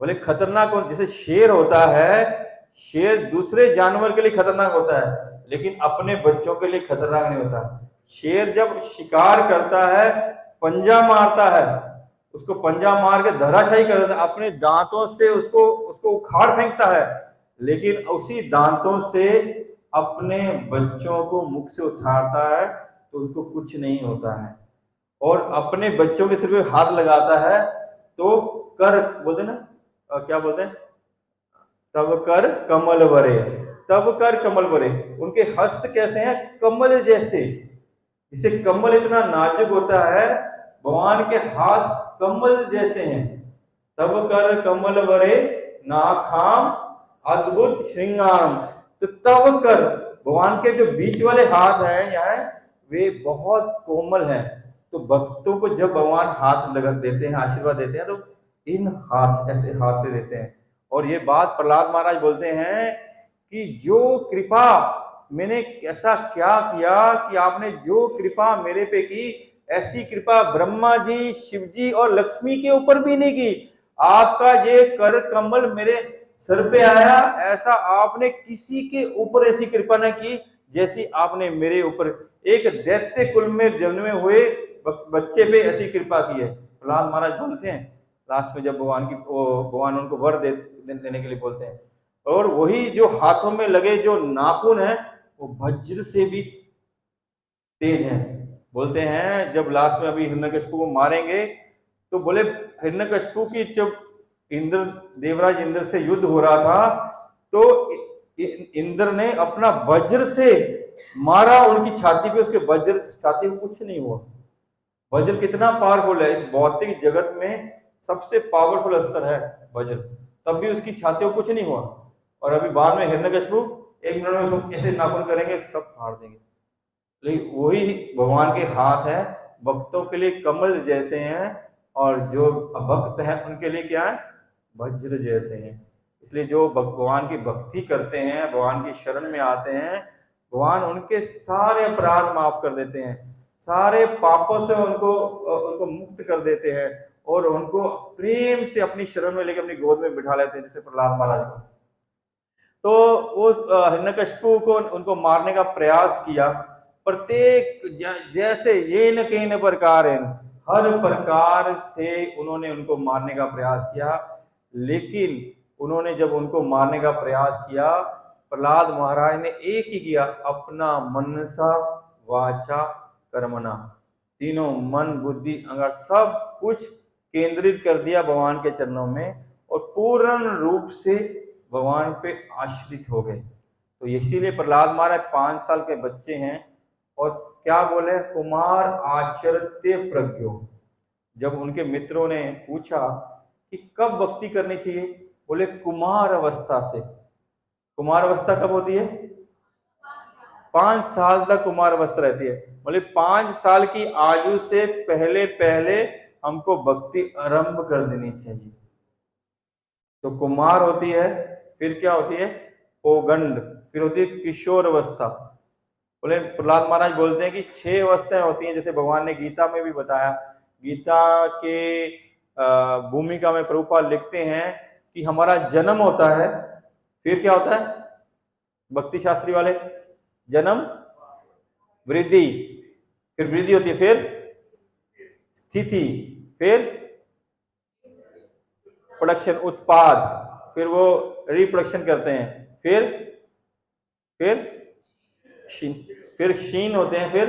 बोले खतरनाक जैसे शेर होता है, शेर दूसरे जानवर के लिए खतरनाक होता है लेकिन अपने बच्चों के लिए खतरनाक नहीं होता। शेर जब शिकार करता है, पंजा मारता है, उसको पंजा मार के धराशायी कर देता है, अपने दांतों से उसको उखाड़ फेंकता है, लेकिन उसी दांतों से अपने बच्चों को मुख से उठाता है तो उनको कुछ नहीं होता है। और अपने बच्चों के सिर पे हाथ लगाता है तो कर बोलते ना, क्या बोलते हैं, तब कर कमल भरे, तब कर कमल भरे। उनके हस्त कैसे हैं, कमल जैसे, जिसे कमल इतना नाजुक होता है, भगवान के हाथ कमल जैसे हैं। तब कर कमल भरे नाखाम अद्भुत श्रृंगारम। तो तब कर, भगवान के जो बीच वाले हाथ हैं यहाँ, वे बहुत कोमल हैं। तो भक्तों को जब भगवान हाथ लगा देते हैं, आशीर्वाद देते हैं, तो इन हाथ ऐसे हाथ से देते हैं। और ये बात प्रहलाद महाराज बोलते हैं कि जो कृपा मैंने ऐसा क्या किया कि आपने जो कृपा मेरे पे की, ऐसी कृपा ब्रह्मा जी, शिव जी और लक्ष्मी के ऊपर भी नहीं की। आपका ये कर कमल मेरे सर पे आया, ऐसा आपने किसी के ऊपर ऐसी कृपा न की जैसी आपने मेरे ऊपर, एक दैत्य कुल में जन्मे हुए बच्चे पे ऐसी कृपा की है। प्रहलाद महाराज बोलते हैं लास्ट में, जब भगवान उनको वर देने के लिए बोलते हैं, और वही जो हाथों में लगे जो नाखून है वो वज्र से भी तेज हैं। बोलते हैं जब लास्ट में अभी हिरण्यकशिपु को मारेंगे तो बोले हिरण्यकशिपु की जब देवराज इंद्र से युद्ध हो रहा था तो इंद्र ने अपना वज्र से मारा उनकी छाती पे, उसके वज्र छाती को कुछ नहीं हुआ। वज्र कितना पावरफुल है, इस भौतिक जगत में सबसे पावरफुल अस्त्र है वज्र, तब भी उसकी छाती को कुछ नहीं हुआ। और अभी बाद में हिरण्यकशिपु एक मिनट में उसको ऐसे नाखून करेंगे, सब फाड़ देंगे। लेकिन वही भगवान के हाथ है, भक्तों के लिए कमल जैसे हैं, और जो भक्त हैं उनके लिए क्या है, वज्र जैसे हैं। इसलिए जो भगवान की भक्ति करते हैं, भगवान की शरण में आते हैं, भगवान उनके सारे अपराध माफ कर देते हैं, सारे पापों से उनको मुक्त कर देते हैं, और उनको प्रेम से अपनी शरण में लेकर अपनी गोद में बिठा लेते हैं, जैसे प्रहलाद महाराज को। तो वो हिरण्यकशिपु को उनको मारने का प्रयास किया, प्रत्येक जैसे ये न कहीं न प्रकार, हर प्रकार से उन्होंने उनको मारने का प्रयास किया। लेकिन उन्होंने जब उनको मारने का प्रयास किया, प्रहलाद महाराज ने एक ही किया, अपना मनसा वाचा कर्मणा, तीनों मन बुद्धि अहंकार सब कुछ केंद्रित कर दिया भगवान के चरणों में, और पूर्ण रूप से भगवान पे आश्रित हो गए। तो इसीलिए प्रहलाद महाराज 5 साल के बच्चे हैं, और क्या बोले, कुमार आचरते प्रज्ञो। जब उनके मित्रों ने पूछा कि कब भक्ति करनी चाहिए, बोले कुमार अवस्था से। कुमार अवस्था कब होती है, 5 साल तक कुमार अवस्था रहती है। बोले 5 साल की आयु से पहले पहले हमको भक्ति आरंभ कर देनी चाहिए। तो कुमार होती है, फिर क्या होती है, पौगंड, फिर होती है किशोर अवस्था। बोले प्रहलाद महाराज बोलते हैं कि 6 अवस्थाएं होती हैं, जैसे भगवान ने गीता में भी बताया। गीता के भूमिका में प्रभुपाद लिखते हैं कि हमारा जन्म होता है, फिर क्या होता है भक्ति शास्त्री वाले, जन्म वृद्धि, फिर वृद्धि होती है, फिर स्थिति, फिर प्रोडक्शन उत्पाद, फिर वो रिप्रोडक्शन करते हैं, फिर क्षीण होते हैं, फिर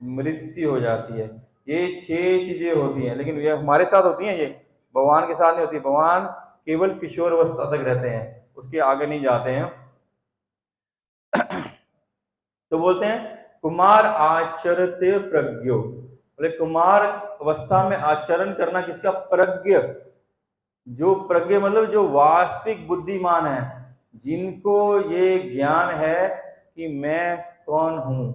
मृत्यु हो जाती है। ये 6 चीजें होती हैं, लेकिन ये हमारे साथ होती हैं, ये भगवान के साथ नहीं होती। भगवान केवल किशोर अवस्था तक रहते हैं, उसके आगे नहीं जाते हैं। तो बोलते हैं कुमार आचरते प्रज्ञो, बोले कुमार अवस्था में आचरण करना किसका, प्रज्ञ, जो प्रज्ञ मतलब जो वास्तविक बुद्धिमान है, जिनको ये ज्ञान है कि मैं कौन हूं,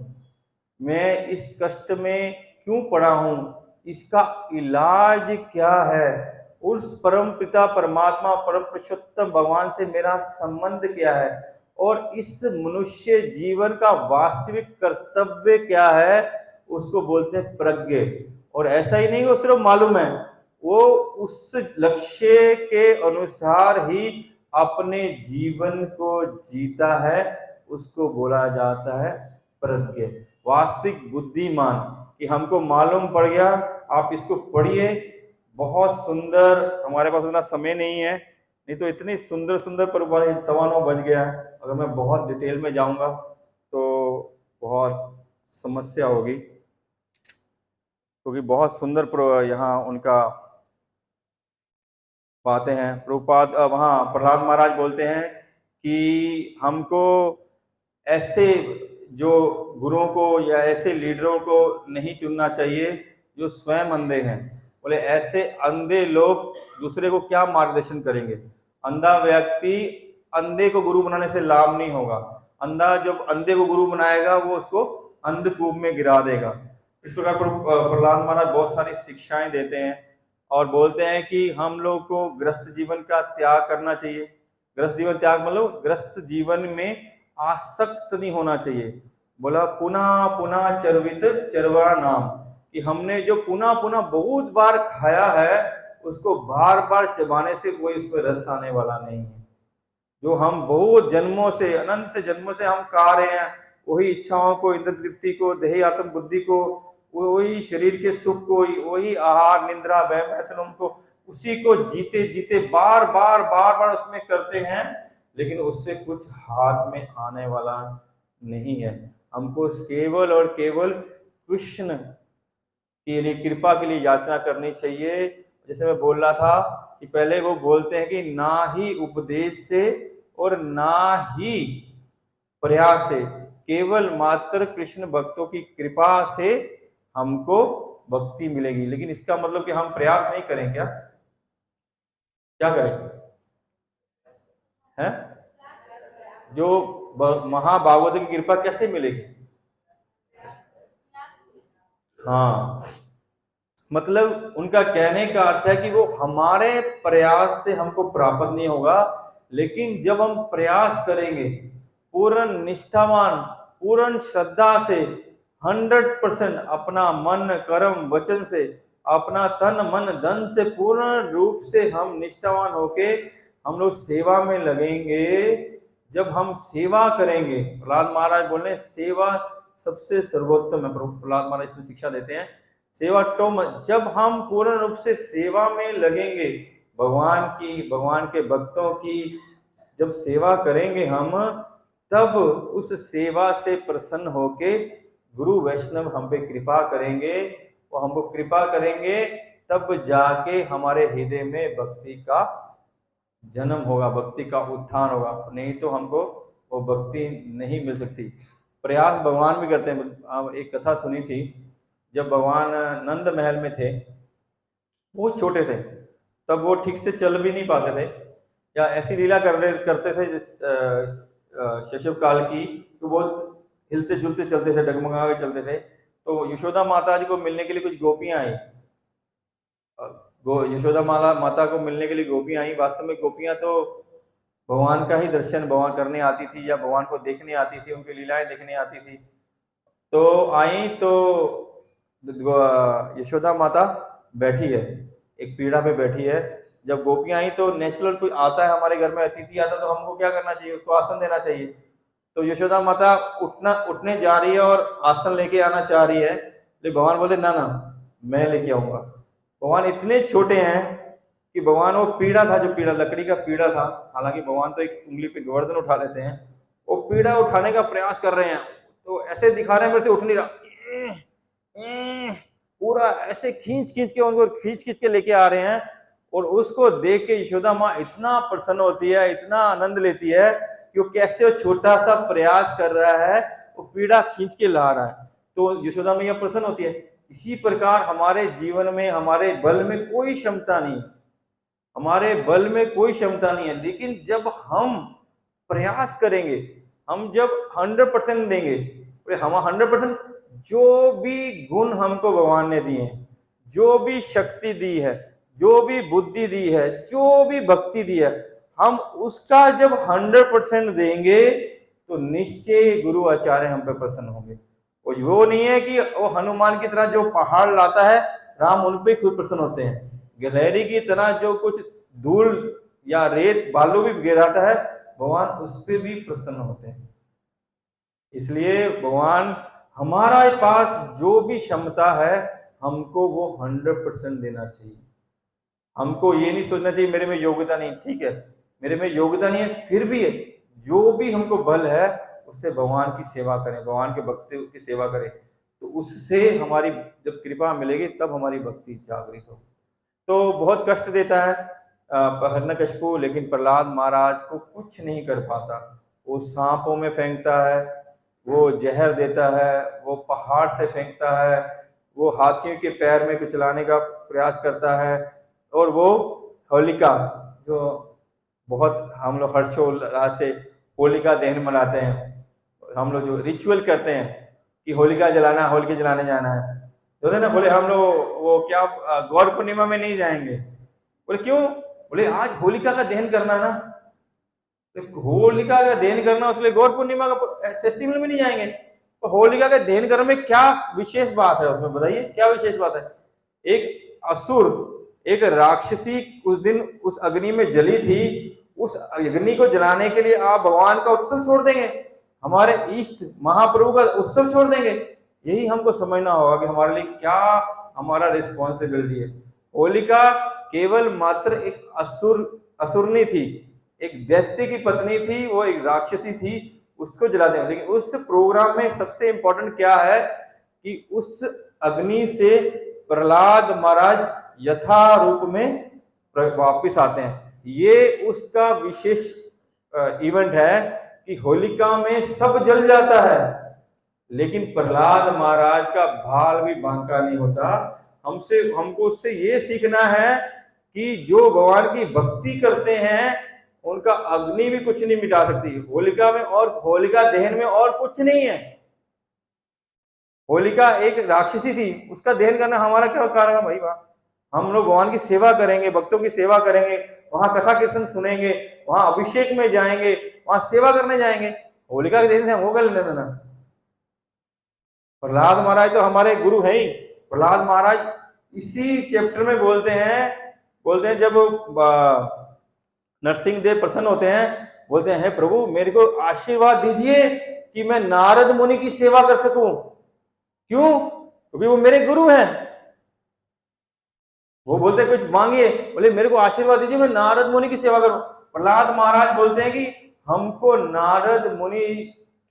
मैं इस कष्ट में क्यों पड़ा हूं, इसका इलाज क्या है, उस परम पिता परमात्मा परम पुरुषोत्तम भगवान से मेरा संबंध क्या है, और इस मनुष्य जीवन का वास्तविक कर्तव्य क्या है, उसको बोलते हैं प्रज्ञ। और ऐसा ही नहीं वो सिर्फ मालूम है, वो उस लक्ष्य के अनुसार ही अपने जीवन को जीता है, उसको बोला जाता है प्रज्ञ, वास्तविक बुद्धिमान। कि हमको मालूम पड़ गया, आप इसको पढ़िए, बहुत सुंदर। हमारे पास इतना समय नहीं है, नहीं तो इतनी सुंदर सुंदर पर 9:15 बज गया है, अगर मैं बहुत डिटेल में जाऊंगा तो बहुत समस्या होगी, क्योंकि बहुत सुंदर यहाँ उनका बातें हैं। प्रभुपाद वहाँ प्रहलाद महाराज बोलते हैं कि हमको ऐसे जो गुरुओं को या ऐसे लीडरों को नहीं चुनना चाहिए जो स्वयं अंधे हैं। बोले ऐसे अंधे लोग दूसरे को क्या मार्गदर्शन करेंगे, अंधा व्यक्ति अंधे को गुरु बनाने से लाभ नहीं होगा। अंधा जब अंधे को गुरु बनाएगा वो उसको अंधकूप में गिरा देगा। इस प्रकार प्रहलाद महाराज बहुत सारी शिक्षाएं देते हैं और बोलते हैं कि हम लोग को ग्रस्त जीवन का त्याग करना चाहिए। ग्रस्त जीवन त्याग मतलब ग्रस्त जीवन में आसक्त नहीं होना चाहिए। बोला पुनः पुनः चर्वित चरवा नाम, कि हमने जो पुनः पुनः बहुत बार खाया है उसको बार बार चबाने से कोई उसमें रस आने वाला नहीं है। जो हम बहुत जन्मों से अनंत जन्मों से हम खा रहे हैं, वही इच्छाओं को, इंद्र तृप्ति को, देही आत्म बुद्धि को, वही शरीर के सुख को, वही आहार निंद्रा वह मैथुन को, उसी को जीते जीते बार बार बार बार उसमें करते हैं, लेकिन उससे कुछ हाथ में आने वाला नहीं है। हमको केवल और केवल कृष्ण के लिए कृपा के लिए याचना करनी चाहिए। जैसे मैं बोल रहा था कि पहले वो बोलते हैं कि ना ही उपदेश से और ना ही प्रयास से, केवल मात्र कृष्ण भक्तों की कृपा से हमको भक्ति मिलेगी। लेकिन इसका मतलब कि हम प्रयास नहीं करें, क्या करें हैं? जो महाभागवत की कृपा कैसे मिलेगी? हाँ, मतलब उनका कहने का अर्थ है कि वो हमारे प्रयास से हमको प्राप्त नहीं होगा, लेकिन जब हम प्रयास करेंगे पूर्ण निष्ठावान पूर्ण श्रद्धा से 100% अपना मन कर्म वचन से, अपना तन मन धन से पूर्ण रूप से हम निष्ठावान होके हम लोग सेवा में लगेंगे। जब हम सेवा करेंगे, प्रहलाद महाराज बोल रहे हैं सेवा सबसे सर्वोत्तम है। प्रहलाद महाराज इसमें शिक्षा देते हैं सेवा तो जब हम पूर्ण रूप से सेवा में लगेंगे, भगवान की, भगवान के भक्तों की जब सेवा करेंगे हम, तब उस सेवा से प्रसन्न होके गुरु वैष्णव हम पे कृपा करेंगे, वो हमको कृपा करेंगे, तब जाके हमारे हृदय में भक्ति का जन्म होगा, भक्ति का उत्थान होगा। नहीं तो हमको वो भक्ति नहीं मिल सकती। प्रयास भगवान भी करते हैं। एक कथा सुनी थी, जब भगवान नंद महल में थे, वो छोटे थे, तब वो ठीक से चल भी नहीं पाते थे, या ऐसी लीला करते थे शैशव काल की, तो वो हिलते जुलते चलते थे, डगमगा के चलते थे। तो यशोदा माता जी को मिलने के लिए कुछ गोपियां आई, यशोदा माता को मिलने के लिए गोपियां आई। वास्तव में गोपियां तो भगवान का ही दर्शन भगवान करने आती थी, या भगवान को देखने आती थी, उनकी लीलाएं देखने आती थी। तो आई तो यशोदा माता बैठी है, एक पीढ़ा पे बैठी है। जब गोपियां आई तो नेचुरल कोई आता है हमारे घर में, अतिथि आता तो हमको क्या करना चाहिए, उसको आसन देना चाहिए। तो यशोदा माता उठने जा रही है और आसन लेके आना चाह रही है, लेकिन भगवान बोलते ना ना मैं लेके आऊंगा। भगवान इतने छोटे हैं कि भगवान वो पीढ़ा था, जो पीढ़ा लकड़ी का पीढ़ा था, हालांकि भगवान तो एक उंगली पे गोवर्धन उठा लेते हैं, वो पीढ़ा उठाने का प्रयास कर रहे हैं, तो ऐसे दिखा रहे हैं मेरे से उठ नहीं रहा, पूरा ऐसे खींच खींच के उनको खींच खींच के लेके आ रहे हैं। और उसको देख के यशोदा माँ इतना प्रसन्न होती है, इतना आनंद लेती है कि वो कैसे वो छोटा सा प्रयास कर रहा है, वो पीढ़ा खींच के ला रहा है, तो यशोदा मैया प्रसन्न होती है। इसी प्रकार हमारे जीवन में हमारे बल में कोई क्षमता नहीं है, हमारे बल में कोई क्षमता नहीं है, लेकिन जब हम प्रयास करेंगे, हम जब 100% देंगे, हम 100% जो भी गुण हमको भगवान ने दिए हैं, जो भी शक्ति दी है, जो भी बुद्धि दी है, जो भी भक्ति दी है, हम उसका जब 100% देंगे तो निश्चय गुरु आचार्य हम पे प्रसन्न होंगे। और वो नहीं है कि वो हनुमान की तरह जो पहाड़ लाता है राम उन पे खुद प्रसन्न होते हैं, गिलहरी की तरह जो कुछ धूल या रेत बालू भी गिराता है भगवान उस पे भी प्रसन्न होते हैं। इसलिए भगवान हमारा पास जो भी क्षमता है हमको वो 100% देना चाहिए। हमको ये नहीं सोचना चाहिए मेरे में योग्यता नहीं, ठीक है मेरे में योग्यता नहीं है, फिर भी है जो भी हमको बल है उससे भगवान की सेवा करें, भगवान के भक्ति की सेवा करें, तो उससे हमारी जब कृपा मिलेगी तब हमारी भक्ति जागृत हो। तो बहुत कष्ट देता है हिरण्यकशिपु, लेकिन प्रहलाद महाराज को कुछ नहीं कर पाता। वो सांपों में फेंकता है, वो जहर देता है, वो पहाड़ से फेंकता है, वो हाथियों के पैर में कुचलाने का प्रयास करता है, और वो होलिका जो बहुत हम लोग हर्षोल्लास से होलिका दहन मनाते हैं, हम लोग जो रिचुअल करते हैं कि होलिका जलाना, होलिका जलाने जाना है, तो ना बोले हम लोग वो क्या गौर पूर्णिमा में नहीं जाएंगे। बोले क्यों? बोले आज होलिका का दहन करना ना, तो होलिका का दहन करना उसलिए गौर पूर्णिमा का फेस्टिवल में नहीं जाएंगे। तो होलिका का दहन करने में क्या विशेष बात है उसमें, बताइए क्या विशेष बात है? एक असुर, एक राक्षसी उस दिन उस अग्नि में जली थी, उस अग्नि को जलाने के लिए आप भगवान का उत्सव छोड़ देंगे, हमारे इष्ट महाप्रभु का उत्सव छोड़ देंगे? यही हमको समझना होगा कि हमारे लिए क्या हमारा रिस्पॉन्सिबिलिटी है। होलिका केवल मात्र एक असुरनी थी, एक दैत्य की पत्नी थी, वो एक राक्षसी थी, उसको जला दें। लेकिन उस प्रोग्राम में सबसे इंपॉर्टेंट क्या है कि उस अग्नि से प्रहलाद महाराज यथा रूप में वापिस आते हैं। ये उसका विशेष इवेंट है कि होलिका में सब जल जाता है, लेकिन प्रहलाद महाराज का भाल भी बांका नहीं होता। हमको उससे ये सीखना है कि जो भगवान की भक्ति करते हैं उनका अग्नि भी कुछ नहीं मिटा सकती होलिका में, और होलिका दहन में और कुछ नहीं है। होलिका एक राक्षसी थी, उसका दहन करना हमारा क्या कारण है भाई? हम लोग भगवान की सेवा करेंगे, भक्तों की सेवा करेंगे, वहां कथा कीर्तन सुनेंगे, वहां अभिषेक में जाएंगे, वहां सेवा करने जाएंगे, होलिका के दहन से हमको क्या लेना देना? प्रहलाद महाराज तो हमारे गुरु हैं ही। प्रहलाद महाराज इसी चैप्टर में बोलते हैं जब नरसिंह देव प्रसन्न होते हैं, बोलते हैं प्रभु मेरे को आशीर्वाद दीजिए कि मैं नारद मुनि की सेवा कर सकूं। क्यों? क्योंकि वो मेरे गुरु हैं। वो बोलते कुछ मांगिए, बोले मेरे को आशीर्वाद दीजिए मैं नारद मुनि की सेवा करूं। प्रहलाद महाराज बोलते हैं कि हमको नारद मुनि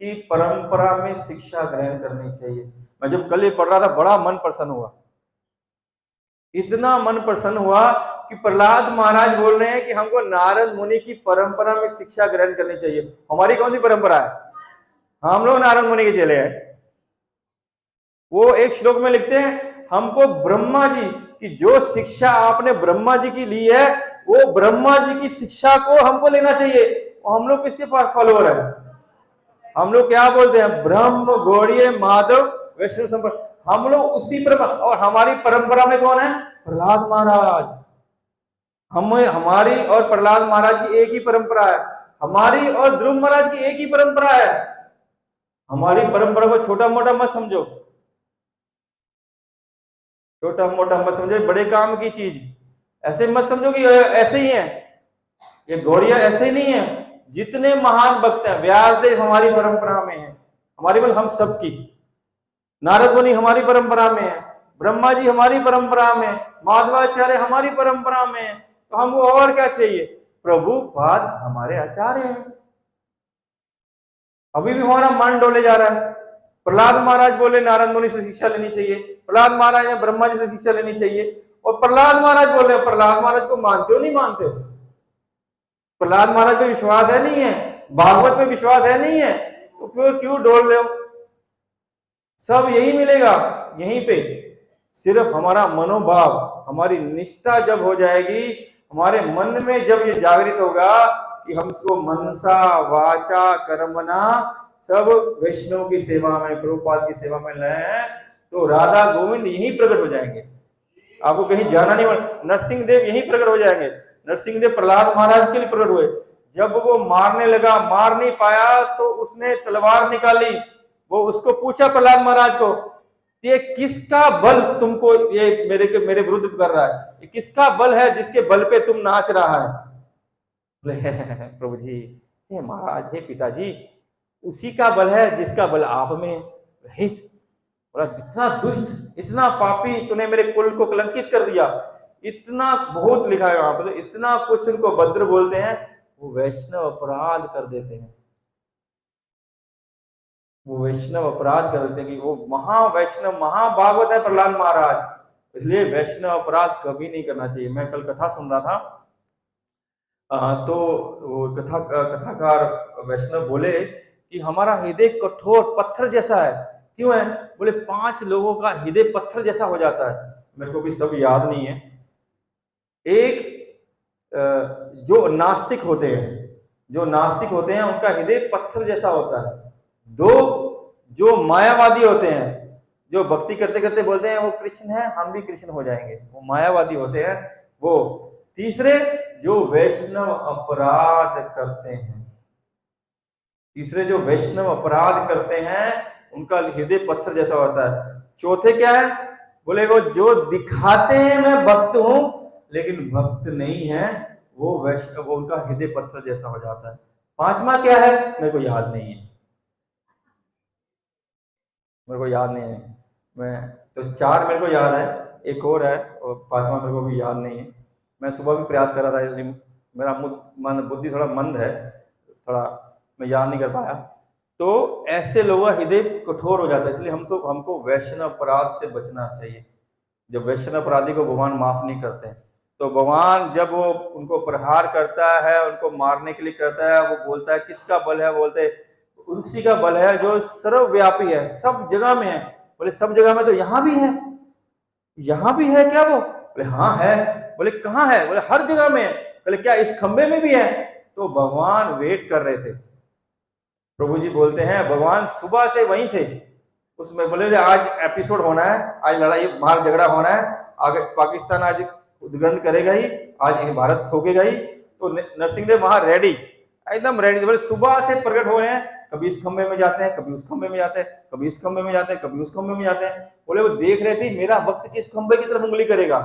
की परंपरा में शिक्षा ग्रहण करनी चाहिए। मैं जब कल ये पढ़ रहा था बड़ा मन प्रसन्न हुआ, इतना मन प्रसन्न हुआ कि प्रहलाद महाराज बोल रहे हैं कि हमको नारद मुनि की परंपरा में शिक्षा ग्रहण करनी चाहिए। हमारी कौन सी परंपरा है? हम लोग नारद मुनि के चेले हैं। वो एक श्लोक में लिखते हैं हमको ब्रह्मा जी की जो शिक्षा आपने ब्रह्मा जी की ली है वो ब्रह्मा जी की शिक्षा को हमको लेना चाहिए। और हम लोग किसके पास फॉलोअर है? हम लोग क्या बोलते हैं? ब्रह्म गौड़ीय माधव वैष्णव संप्रदाय। हम लोग उसी परंपरा, और हमारी परंपरा में कौन है? प्रहलाद महाराज। हमारी और प्रहलाद महाराज की एक ही परंपरा है, हमारी और ध्रुव महाराज की एक ही परंपरा है। हमारी परंपरा को छोटा मोटा मत समझो, छोटा मोटा मत समझो, बड़े काम की चीज। ऐसे मत समझो कि ऐसे ही है, ये गौड़िया ऐसे नहीं है। जितने महान भक्त हैं, व्यासदेव हमारी परंपरा में है, हमारी बोल हम सबकी, नारद मुनि हमारी परंपरा में है, ब्रह्मा जी हमारी परंपरा में, माधवाचार्य हमारी परंपरा में है, तो हमको और क्या चाहिए? प्रभुपाद हमारे आचार्य हैं। अभी भी हमारा मन डोले जा रहा है। प्रहलाद महाराज बोले नारद मुनि से शिक्षा लेनी चाहिए, प्रहलाद महाराज ने ब्रह्मा जी से शिक्षा लेनी चाहिए, और प्रहलाद महाराज बोल रहे हैं, प्रहलाद महाराज को मानते हो नहीं मानते हो? प्रहलाद महाराज पे विश्वास है नहीं है? भागवत पे विश्वास है नहीं है? तो फिर क्यों डोल रहे हो? सब यही मिलेगा यहीं पे। सिर्फ हमारा मनोभाव, हमारी निष्ठा जब हो जाएगी, हमारे मन में जब ये जागृत होगा कि हम इसको मनसा वाचा कर्मणा सब वैष्णव की सेवा में, प्रभुपाद की सेवा में लाए, तो राधा गोविंद यहीं प्रकट हो जाएंगे। आपको कहीं जाना नहीं पड़ेगा। नरसिंह देव यहीं प्रकट हो जाएंगे। नरसिंह देव प्रहलाद महाराज के लिए प्रकट हुए। जब वो मारने लगा, मार नहीं पाया, तो उसने तलवार निकाली। वो उसको पूछा प्रहलाद महाराज को, ये किसका बल तुमको ये मेरे विरुद्ध कर रहा है? ये किसका बल है जिसके बल पे तुम नाच रहा है? प्रभु जी, हे महाराज, हे पिताजी, उसी का बल है जिसका बल आप में है। बोला, इतना दुष्ट, इतना पापी, तूने मेरे कुल को कलंकित कर दिया। इतना बहुत लिखा है वहां पर, इतना कुछ उनको भद्र बोलते हैं। वो वैष्णव अपराध कर देते हैं, वो वैष्णव अपराध कर देते हैं कि वो महावैष्णव महाभागवत है प्रहलाद महाराज। इसलिए वैष्णव अपराध कभी नहीं करना चाहिए। मैं कल कथा सुन रहा था, तो वो कथाकार वैष्णव बोले कि हमारा हृदय कठोर पत्थर जैसा है। क्यों है? बोले 5 लोगों का हृदय पत्थर जैसा हो जाता है। मेरे को भी सब याद नहीं है। एक जो नास्तिक होते हैं उनका हृदय पत्थर जैसा होता है। 2 जो मायावादी होते हैं, जो भक्ति करते करते बोलते हैं वो कृष्ण है, हम भी कृष्ण हो जाएंगे, वो मायावादी होते हैं वो। तीसरे जो वैष्णव अपराध करते हैं, उनका हृदय पत्थर जैसा होता है। चौथे क्या है? बोले वो जो दिखाते हैं मैं भक्त हूं लेकिन भक्त नहीं है, वो उनका हृदय पत्थर जैसा हो जाता है। 5वां क्या है? मेरे को याद नहीं है, मैं तो 4 मेरे को याद है, एक और है, और 5वां मेरे को भी याद नहीं है। मैं सुबह भी प्रयास कर रहा था, मेरा बुद्धि थोड़ा मंद है, थोड़ा मैं याद नहीं कर पाया। तो ऐसे लोगों का हृदय कठोर हो जाता है। इसलिए हमको वैष्णव अपराध से बचना चाहिए। जब वैष्णव अपराधी को भगवान माफ नहीं करते हैं, तो भगवान जब वो उनको प्रहार करता है, उनको मारने के लिए करता है, वो बोलता है किसका बल है? बोलते उसी का बल है जो सर्वव्यापी है, सब जगह में है। बोले सब जगह में तो यहाँ भी है, यहाँ भी है क्या? वो बोले हाँ है। बोले कहाँ है? बोले हर जगह में है। बोले क्या इस खंबे में भी है? तो भगवान वेट कर रहे थे। प्रभु जी बोलते हैं भगवान सुबह से वहीं थे उसमें। बोले आज एपिसोड होना है, आज लड़ाई मार झगड़ा होना है, आगे पाकिस्तान आज उद्ग्रहण करेगा ही, आज भारत ठोकेगा ही। तो नरसिंह देव वहां रेडी, एकदम रेडी। बोले सुबह से प्रकट हुए हैं, कभी इस खंबे में जाते हैं, कभी उस खंबे में जाते हैं, कभी इस खंबे में जाते हैं, कभी उस खंबे में जाते हैं। बोले वो देख रहे थे मेरा भक्त किस खंबे की तरफ उंगली करेगा,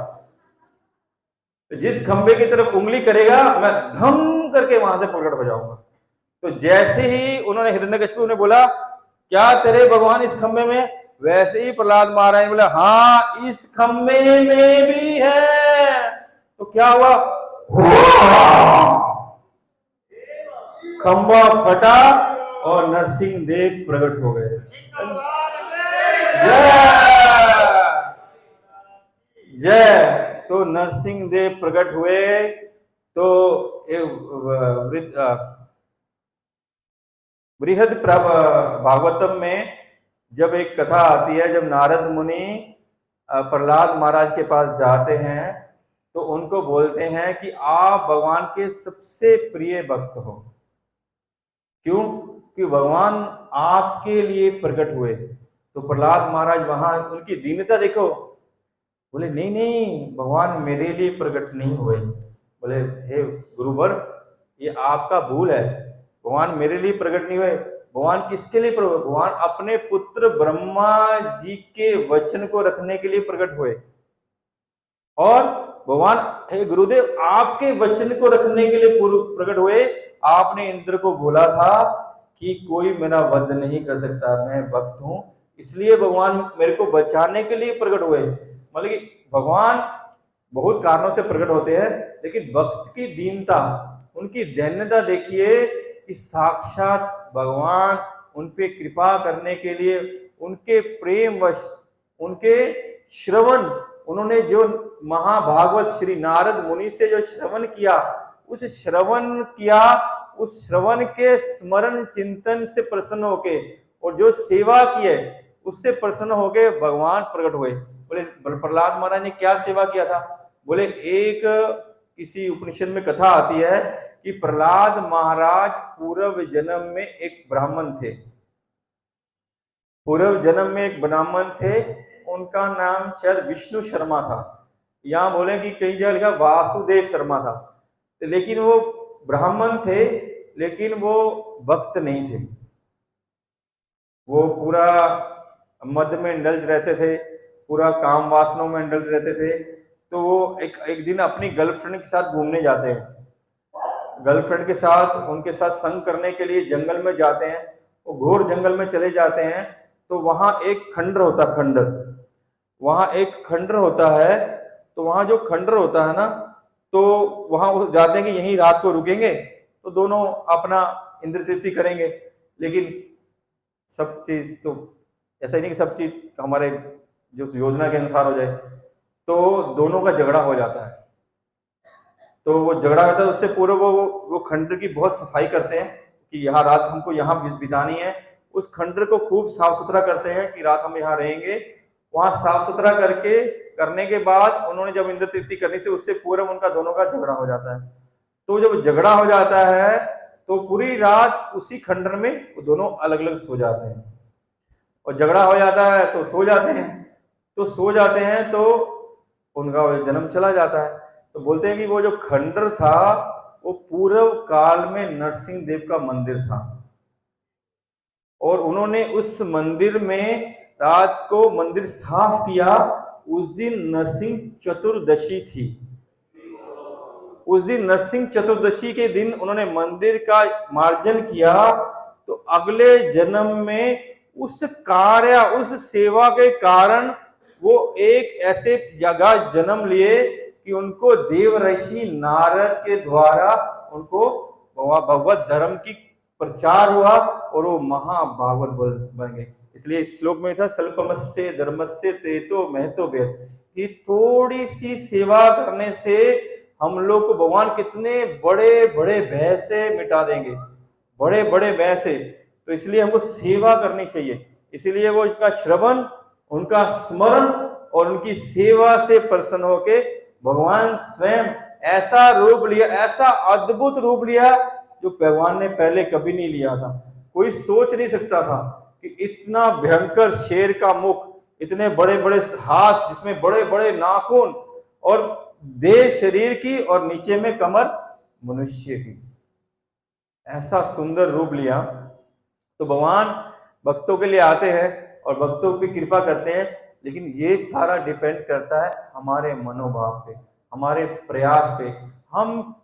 जिस खंबे की तरफ उंगली करेगा मैं धम करके वहां से प्रकट हो जाऊंगा। तो जैसे ही उन्होंने हिरण्यकशिपु ने बोला क्या तेरे भगवान इस खंबे में, वैसे ही प्रहलाद महाराज बोले हाँ इस खंबे में भी है। तो क्या हुआ? खंबा फटा और नरसिंह देव प्रकट हो गए। जय। तो नरसिंह देव प्रकट हुए। तो बृहद भागवतम में जब एक कथा आती है, जब नारद मुनि प्रहलाद महाराज के पास जाते हैं तो उनको बोलते हैं कि आप भगवान के सबसे प्रिय भक्त हो। क्यों? कि भगवान आपके लिए प्रकट हुए। तो प्रहलाद महाराज वहां उनकी दीनता देखो, बोले नहीं नहीं भगवान मेरे लिए प्रकट नहीं हुए। बोले हे गुरुवर ये आपका भूल है, भगवान मेरे लिए प्रकट नहीं हुए। भगवान किसके लिए प्रकट? भगवान अपने पुत्र ब्रह्मा जी के वचन को रखने के लिए प्रकट हुए। और भगवान हे गुरुदेव आपके वचन को रखने के लिए प्रकट हुए। आपने इंद्र को बोला था कि कोई मेरा वध नहीं कर सकता, मैं भक्त हूं, इसलिए भगवान मेरे को बचाने के लिए प्रकट हुए। मतलब कि भगवान बहुत कारणों से प्रकट होते हैं, लेकिन भक्त की दीनता, उनकी दैन्यता देखिए कि साक्षात भगवान उन पे कृपा करने के लिए, उनके प्रेम वश, उनके श्रवण, उन्होंने जो महाभागवत श्री नारद मुनि से जो श्रवण किया, उस श्रवण के स्मरण चिंतन से प्रसन्न होके और जो सेवा की है उससे प्रसन्न होके भगवान प्रकट हुए। बोले प्रहलाद महाराज ने क्या सेवा किया था? बोले एक किसी उपनिषद में कथा आती है कि प्रहलाद महाराज पूर्व जन्म में एक ब्राह्मण थे। पूर्व जन्म में एक ब्राह्मण थे, उनका नाम शायद विष्णु शर्मा था, यहाँ बोले कि कई जगह लिखा वासुदेव शर्मा था। लेकिन वो ब्राह्मण थे, लेकिन वो भक्त नहीं थे। वो पूरा मद में इंडल्ज रहते थे, पूरा काम वासनों में इंडल्ज रहते थे। तो वो एक दिन अपनी गर्लफ्रेंड के साथ घूमने जाते हैं। गर्लफ्रेंड के साथ, उनके साथ संग करने के लिए जंगल में जाते हैं। वो घोर जंगल में चले जाते हैं, तो वहां एक खंडर होता, वहां एक खंडर होता है। तो वहां जो खंडर होता है ना, तो वहां वो जाते हैं कि यहीं रात को रुकेंगे, तो दोनों अपना इंद्र तृप्ति करेंगे। लेकिन सब चीज तो ऐसा ही नहीं कि सब चीज हमारे जो योजना के अनुसार हो जाए, तो दोनों का झगड़ा हो जाता है। तो वो झगड़ा होता है, उससे पूर्व वो खंडर की बहुत सफाई करते हैं कि यहाँ रात हमको यहाँ बितानी है। उस खंडर को खूब साफ सुथरा करते हैं कि रात हम यहाँ रहेंगे। वहां साफ सुथरा करने के बाद उन्होंने जब इंद्र तृप्ति करने से उससे पूर्व उनका दोनों का झगड़ा हो जाता है। तो जब झगड़ा हो जाता है तो पूरी रात उसी खंडर में वो दोनों अलग अलग सो जाते हैं। और झगड़ा हो जाता है तो सो जाते हैं, तो उनका जन्म चला जाता है। तो बोलते हैं कि वो जो खंडर था वो पूर्व काल में नरसिंह देव का मंदिर था, और उन्होंने उस मंदिर में रात को मंदिर साफ किया। उस दिन नरसिंह चतुर्दशी थी। उस दिन नरसिंह चतुर्दशी के दिन उन्होंने मंदिर का मार्जन किया। तो अगले जन्म में उस कार्य, उस सेवा के कारण वो एक ऐसे जगह जन्म लिए कि उनको देवर्षि नारद के द्वारा उनको भगवत धर्म की प्रचार हुआ और वो महाभागवत बन गए। इसलिए इस श्लोक में था स्वल्पमस्य धर्मस्य तेतो महतो भेद, कि थोड़ी सी सेवा करने से हम लोग को भगवान कितने बड़े बड़े भय से मिटा देंगे, बड़े बड़े भय से। तो इसलिए हमको सेवा करनी चाहिए। इसीलिए वो उसका श्रवण, उनका स्मरण और उनकी सेवा से प्रसन्न होके भगवान स्वयं ऐसा रूप लिया, ऐसा अद्भुत रूप लिया जो भगवान ने पहले कभी नहीं लिया था। कोई सोच नहीं सकता था कि इतना भयंकर शेर का मुख, इतने बड़े बड़े हाथ जिसमें बड़े बड़े नाखून और देह शरीर की और नीचे में कमर मनुष्य की, ऐसा सुंदर रूप लिया। तो भगवान भक्तों के लिए आते हैं और भक्तों की कृपा करते हैं, लेकिन ये सारा डिपेंड करता है हमारे मनोभाव पे, हमारे प्रयास पे। हम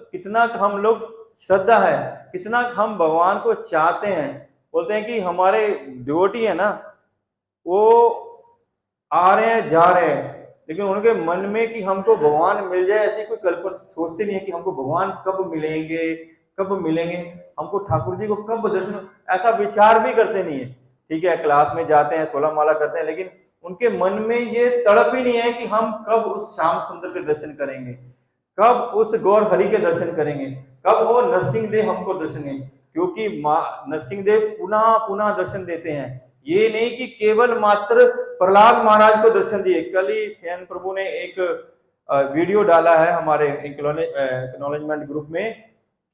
कितना हम लोग श्रद्धा है, कितना हम भगवान को चाहते हैं। बोलते हैं कि हमारे डिवोटी है ना, वो आ रहे हैं जा रहे हैं, लेकिन उनके मन में कि हमको भगवान मिल जाए ऐसी कोई कल्पना सोचते नहीं है कि हमको भगवान कब मिलेंगे, हमको ठाकुर जी को कब दर्शन, ऐसा विचार भी करते नहीं है। ठीक है, क्लास में जाते हैं, 16 माला करते हैं, लेकिन उनके मन में ये तड़प ही नहीं है कि हम कब उस श्याम सुंदर के दर्शन करेंगे, कब उस गौर हरि के दर्शन करेंगे, कब वो नरसिंह देव हमको दर्शन देंगे। क्योंकि नरसिंह देव पुनः पुनः दर्शन देते हैं। ये नहीं कि केवल मात्र प्रहलाद महाराज को दर्शन दिए। कल ही सेन प्रभु ने एक वीडियो डाला है हमारे एक्नॉलेजमेंट ग्रुप में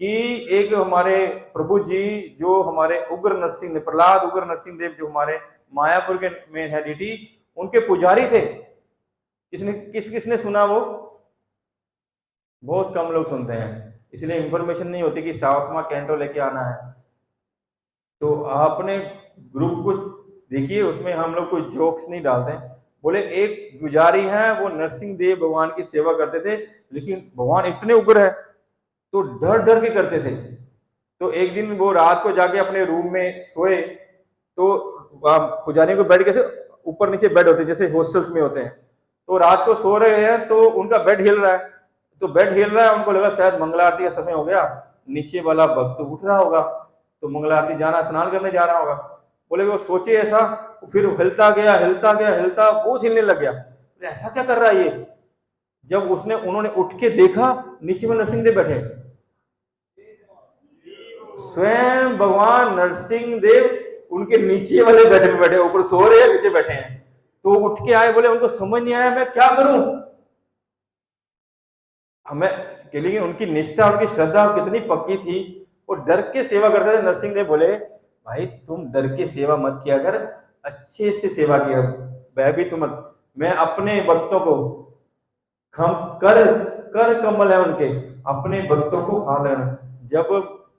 कि एक हमारे प्रभु जी जो हमारे प्रहलाद उग्र नरसिंह देव जो हमारे मायापुर के में है डीटी, उनके पुजारी थे। किसने सुना? वो बहुत कम लोग सुनते हैं, इसलिए इंफॉर्मेशन नहीं होती कि सावसमा कैंटो लेके आना है। तो आपने ग्रुप को देखिए, उसमें हम लोग कोई जोक्स नहीं डालते हैं, बोले एक पुजारी हैं, वो नरसिंह देव भगवान की सेवा करते थे, लेकिन भगवान इतने उग्र है तो डर डर के करते थे। तो एक दिन वो रात को जाके अपने रूम में सोए, तो पुजारी को बेड कैसे ऊपर नीचे बेड होते हैं जैसे हॉस्टल्स में होते हैं, तो रात को सो रहे हैं तो उनका बेड हिल रहा है, तो बेड हिल रहा है, उनको लगा शायद मंगला आरती का समय हो गया, नीचे वाला भक्त उठ रहा होगा तो मंगला आरती जाना, स्नान करने जा रहा होगा। बोले वो सोचे ऐसा, फिर हिलता गया हिलता गया हिलता, बहुत हिलने लग गया। ऐसा क्या कर रहा है ये? जब उन्होंने उठ के देखा, नीचे में नरसिंह देव बैठे, स्वयं भगवान नरसिंह देव उनके नीचे वाले बेड में बैठे, ऊपर सो रहे हैं नीचे बैठे हैं। तो उठ के आए, बोले उनको समझ नहीं आया मैं क्या करूं। हमें लेकिन उनकी निष्ठा उनकी श्रद्धा कितनी पक्की थी, वो डर के सेवा करते थे। नरसिंह देव बोले भाई तुम डर के सेवा मत किया कर, अच्छे से सेवा किया, भयभीत मत। मैं अपने भक्तों को कर कमल है उनके, अपने भक्तों को खा लेना। जब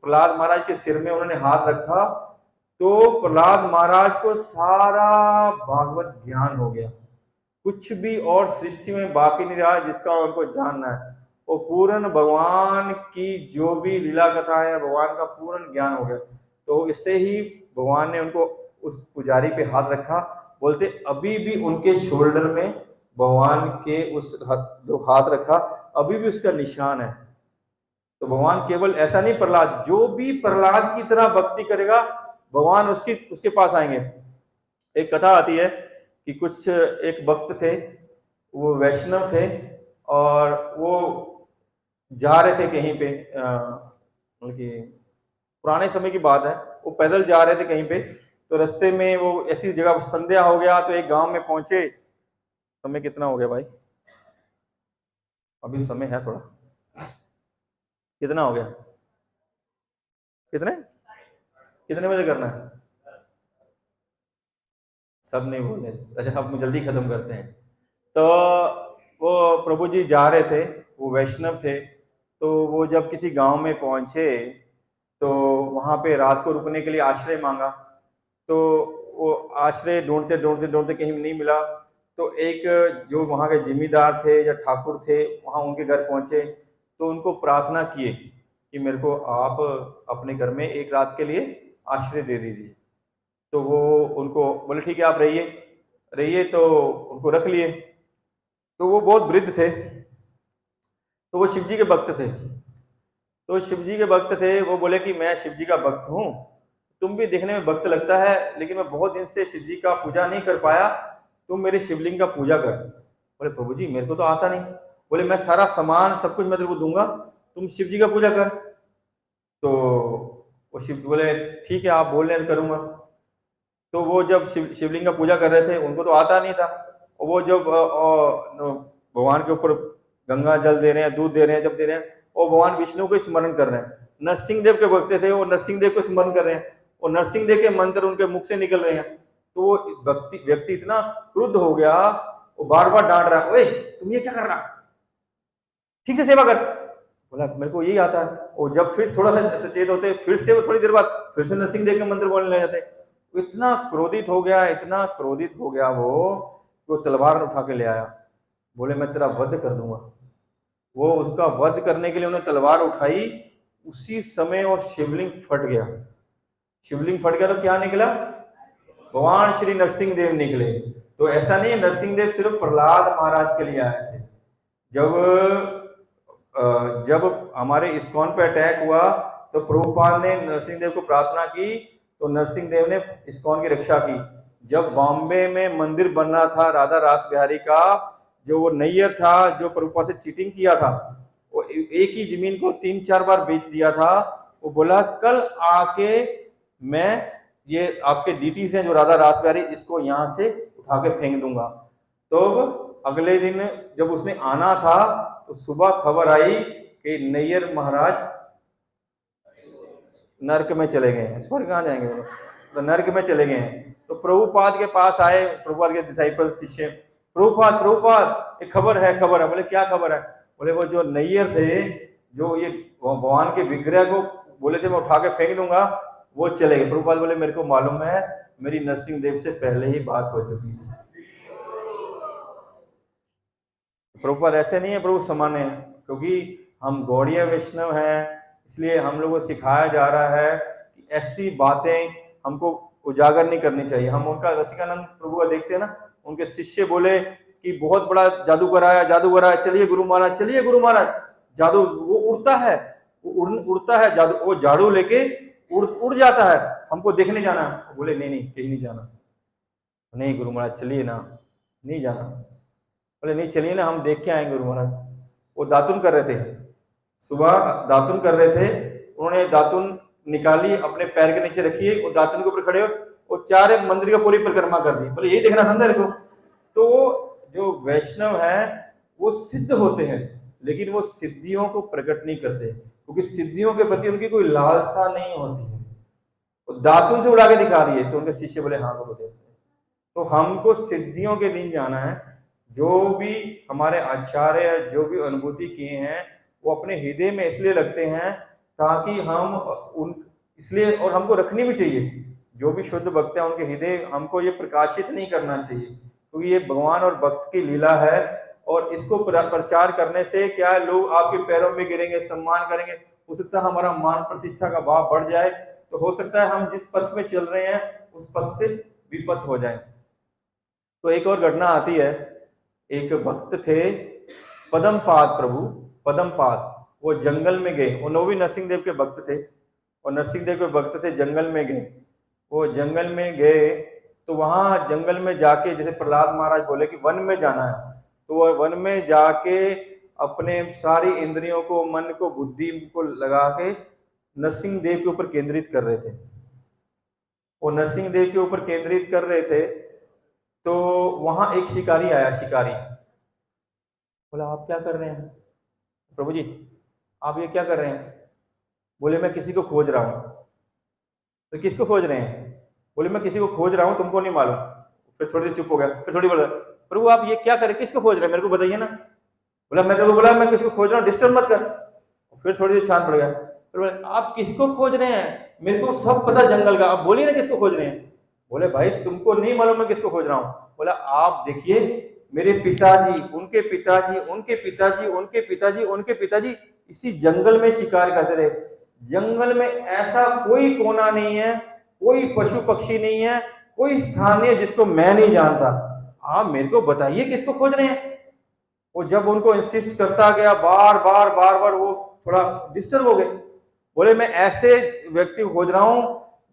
प्रहलाद महाराज के सिर में उन्होंने हाथ रखा तो प्रहलाद महाराज को सारा भागवत ज्ञान हो गया, कुछ भी और सृष्टि में बाकी नहीं रहा जिसका उनको जानना है। वो पूर्ण भगवान की जो भी लीला कथा है, भगवान का पूर्ण ज्ञान हो गया। तो इससे ही भगवान ने उनको उस पुजारी पे हाथ रखा, बोलते अभी भी उनके शोल्डर में भगवान के उस जो हाथ रखा अभी भी उसका निशान है। तो भगवान केवल ऐसा नहीं, प्रहलाद जो भी प्रहलाद की तरह भक्ति करेगा भगवान उसके पास आएंगे। एक कथा आती है कि कुछ एक भक्त थे, वो वैष्णव थे और वो जा रहे थे कहीं पे, मतलब कि पुराने समय की बात है, वो पैदल जा रहे थे कहीं पे, तो रास्ते में वो ऐसी जगह संध्या हो गया तो एक गांव में पहुंचे। समय कितना हो गया भाई? अभी समय है थोड़ा, कितना हो गया? कितने बजे करना है? सब नहीं बोले, अच्छा अब जल्दी खत्म करते हैं। तो वो प्रभु जी जा रहे थे, वो वैष्णव थे, तो वो जब किसी गांव में पहुंचे तो वहां पे रात को रुकने के लिए आश्रय मांगा। तो वो आश्रय ढूंढते ढूंढते ढूंढते कहीं नहीं मिला, तो एक जो वहाँ के जिम्मेदार थे या ठाकुर थे वहाँ उनके घर पहुंचे, तो उनको प्रार्थना किए कि मेरे को आप अपने घर में एक रात के लिए आश्रय दे दीजिए। तो वो उनको बोले ठीक है आप रहिए, तो उनको रख लिए। तो वो बहुत वृद्ध थे, तो वो शिव जी के भक्त थे। तो शिव जी के भक्त थे, वो बोले कि मैं शिव जी का भक्त हूँ, तुम भी देखने में भक्त लगता है, लेकिन मैं बहुत दिन से शिव जी का पूजा नहीं कर पाया, तुम मेरे शिवलिंग का पूजा कर। बोले प्रभु जी मेरे को तो आता नहीं। बोले मैं सारा सामान सब कुछ मैं तेरे को दूंगा, तुम शिव जी का पूजा कर। तो वो शिव बोले ठीक है आप बोल रहे हैं करूंगा। तो वो जब शिवलिंग का पूजा कर रहे थे, उनको तो आता नहीं था, और वो जब भगवान के ऊपर गंगा जल दे रहे हैं, दूध दे रहे हैं, जब दे रहे हैं, और भगवान विष्णु को स्मरण कर रहे हैं। नरसिंह देव के भक्त थे, वो नरसिंह देव को स्मरण कर रहे हैं, और नरसिंह देव के मंत्र उनके मुख से निकल रहे हैं। तो वो व्यक्ति इतना क्रुद्ध हो गया, वो बार बार डांट रहा है, ओए तुम ये क्या कर रहा, ठीक से सेवा कर। बोला मेरे को यही आता है। और जब फिर थोड़ा सा सचेत होते, फिर से वो थोड़ी देर बाद फिर से नरसिंह देव के मंत्र बोलने लग जाते। इतना क्रोधित हो गया, इतना क्रोधित हो गया वो तलवार उठा के ले आया, बोले मैं तेरा वध कर दूंगा। वो उसका वध करने के लिए उन्होंने तलवार उठाई, उसी समय वो शिवलिंग फट गया। शिवलिंग फट गया तो क्या निकला? भगवान श्री नरसिंह देव निकले। तो ऐसा नहीं है नरसिंह देव सिर्फ प्रहलाद महाराज के लिए आए थे। जब हमारे इस्कॉन पे अटैक हुआ तो प्रभुपाद ने नरसिंह देव को प्रार्थना की, तो नरसिंह देव ने इस्कॉन की रक्षा की। जब बॉम्बे में मंदिर बन रहा था राधा रास बिहारी का, जो वो नैयर था जो प्रभुपाद से चीटिंग किया था, वो एक ही जमीन को 3-4 बार बेच दिया था। वो बोला कल आके मैं ये आपके डीटीज हैं जो राधा रास बिहारी, इसको यहाँ से उठा के फेंक दूंगा। तो अगले दिन जब उसने आना था तो सुबह खबर आई कि नैयर महाराज नर्क में चले गए हैं। स्वर्ग कहाँ जाएंगे वो? तो नर्क में चले गए हैं। तो प्रभुपाद के पास आए, प्रभुपाद के डिसाइपल शिष्य, प्रभुपाद एक खबर है। बोले क्या खबर है? बोले वो जो नैयर थे जो ये भगवान के विग्रह को बोले थे मैं उठा के फेंक दूंगा, वो चले गए। प्रभुपाद बोले मेरे को मालूम है, मेरी नरसिंह देव से पहले ही बात हो चुकी थी। प्रभुपाद ऐसे नहीं है, प्रभु समान है, क्योंकि हम गौड़ीय वैष्णव हैं, इसलिए हम लोगों को सिखाया जा रहा है कि ऐसी बातें हमको उजागर नहीं करनी चाहिए। हम उनका रसिकानंद प्रभु का देखते हैं ना, उनके शिष्य बोले कि बहुत बड़ा जादूगर आया, जादूगर आया, चलिए गुरु महाराज, चलिए गुरु महाराज। जादू वो उड़ता है, वो उड़ता है जादू, वो झाड़ू लेके उड़ जाता है, हमको देखने जाना है। बोले नहीं नहीं, कहीं नहीं जाना। नहीं गुरु महाराज चलिए ना, नहीं जाना। बोले नहीं चलिए ना, हम देख के आएंगे गुरु महाराज। वो दातुन कर रहे थे, सुबह दातुन कर रहे थे, उन्होंने दातुन निकाली, अपने पैर के नीचे रखी, और दातुन के ऊपर खड़े हो और चार मंदिर का पूरी परिक्रमा कर दी। बोले यही देखना था मेरे को। तो जो वैष्णव है वो सिद्ध होते हैं, लेकिन वो सिद्धियों को प्रकट नहीं करते, क्योंकि सिद्धियों के प्रति उनकी कोई लालसा नहीं होती है। वो दातुन से उड़ा के दिखा रही है, तो उनके शिष्य बोले हाँ गुरुदेव। तो हमको सिद्धियों के दिन जाना है। जो भी हमारे आचार्य जो भी अनुभूति किए हैं वो अपने हृदय में इसलिए रखते हैं ताकि हम उन इसलिए, और हमको रखनी भी चाहिए। जो भी शुद्ध भक्त है उनके हृदय हमको ये प्रकाशित नहीं करना चाहिए, क्योंकि ये भगवान और भक्त की लीला है। और इसको प्रचार करने से क्या है, लोग आपके पैरों में गिरेंगे, सम्मान करेंगे, हो सकता है हमारा मान प्रतिष्ठा का भाव बढ़ जाए, तो हो सकता है हम जिस पथ में चल रहे हैं उस पथ से विपथ हो जाए। तो एक और घटना आती है, एक भक्त थे पद्मपाद प्रभु, पद्मपाद, वो जंगल में गए, वो नौवीं नरसिंह देव के भक्त थे, और नरसिंह देव के भक्त थे, जंगल में गए। वो जंगल में गए तो वहां जंगल में जाके, जैसे प्रहलाद महाराज बोले कि वन में जाना है, तो वो वन में जाके अपने सारी इंद्रियों को, मन को, बुद्धि को लगा के नरसिंह देव के ऊपर केंद्रित कर रहे थे। वो नरसिंह देव के ऊपर केंद्रित कर रहे थे, तो वहां एक शिकारी आया। शिकारी बोला आप क्या कर रहे हैं प्रभु जी, आप ये क्या कर रहे हैं? बोले मैं किसी को खोज रहा हूं। तो किसको खोज रहे हैं? बोले मैं किसी को खोज रहा हूं, तुमको नहीं मालूम। फिर थोड़ी देर चुप हो गया, फिर थोड़ी बोला प्रभु आप ये क्या करें, किसको खोज रहे हैं, मेरे को बताइए ना। बोला मैं तेरे को बोला मैं किसी को खोज रहा हूँ, डिस्टर्ब मत कर। फिर थोड़ी देर शांत पड़ गया, फिर बोले आप किसको खोज रहे हैं, मेरे को सब पता जंगल का, आप बोलिए ना किसको खोज रहे हैं। बोले भाई तुमको नहीं मालूम मैं किसको खोज रहा हूँ। बोला आप देखिए मेरे पिताजी, उनके पिताजी, उनके पिताजी, उनके पिताजी, उनके पिताजी इसी जंगल में शिकार करते रहे। जंगल में ऐसा कोई कोना नहीं है, कोई पशु पक्षी नहीं है, कोई स्थान नहीं है जिसको मैं नहीं जानता। आप मेरे को बताइए किसको खोज रहे हैं। वो जब उनको इंसिस्ट करता गया बार बार बार बार, वो थोड़ा डिस्टर्ब हो गए। बोले मैं ऐसे व्यक्ति को खोज रहा हूं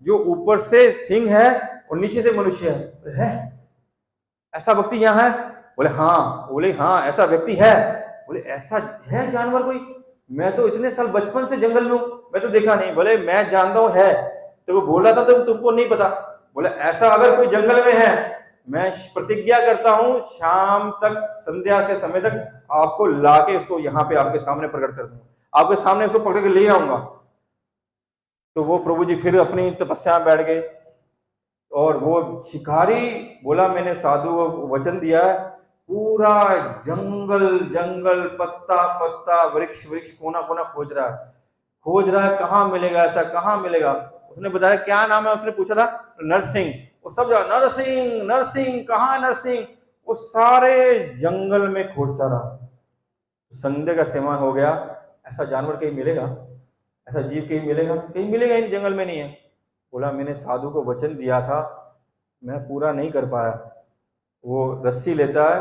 जो ऊपर से सिंह है और नीचे से मनुष्य है। ऐसा व्यक्ति यहाँ है? बोले हाँ। बोले हाँ ऐसा व्यक्ति है। बोले ऐसा है जानवर कोई? मैं तो इतने साल बचपन से जंगल में हूं, मैं तो देखा नहीं। बोले मैं जानता हूं है, तो वो बोल रहा था तो तुमको नहीं पता। बोले ऐसा अगर कोई जंगल में है, मैं प्रतिज्ञा करता हूं शाम तक, संध्या के समय तक आपको लाके उसको यहाँ पे आपके सामने प्रकट कर दूंगा, आपके सामने उसको पकड़ के ले आऊंगा। तो वो प्रभु जी फिर अपनी तपस्या में बैठ गए, और वो शिकारी बोला मैंने साधु वचन दिया है, पूरा जंगल जंगल, पत्ता पत्ता, वृक्ष वृक्ष, कोना कोना खोज रहा है, कहाँ मिलेगा ऐसा, कहाँ मिलेगा। उसने बताया क्या नाम है, उसने पूछा था नरसिंह। वो सब नरसिंह नरसिंह, कहाँ नरसिंह, वो सारे जंगल में खोजता रहा। संदेह का सेवन हो गया, ऐसा जानवर कहीं मिलेगा, ऐसा जीव कहीं मिलेगा? कहीं मिलेगा ही नहीं, जंगल में नहीं है। बोला मैंने साधु को वचन दिया था, मैं पूरा नहीं कर पाया। वो रस्सी लेता है,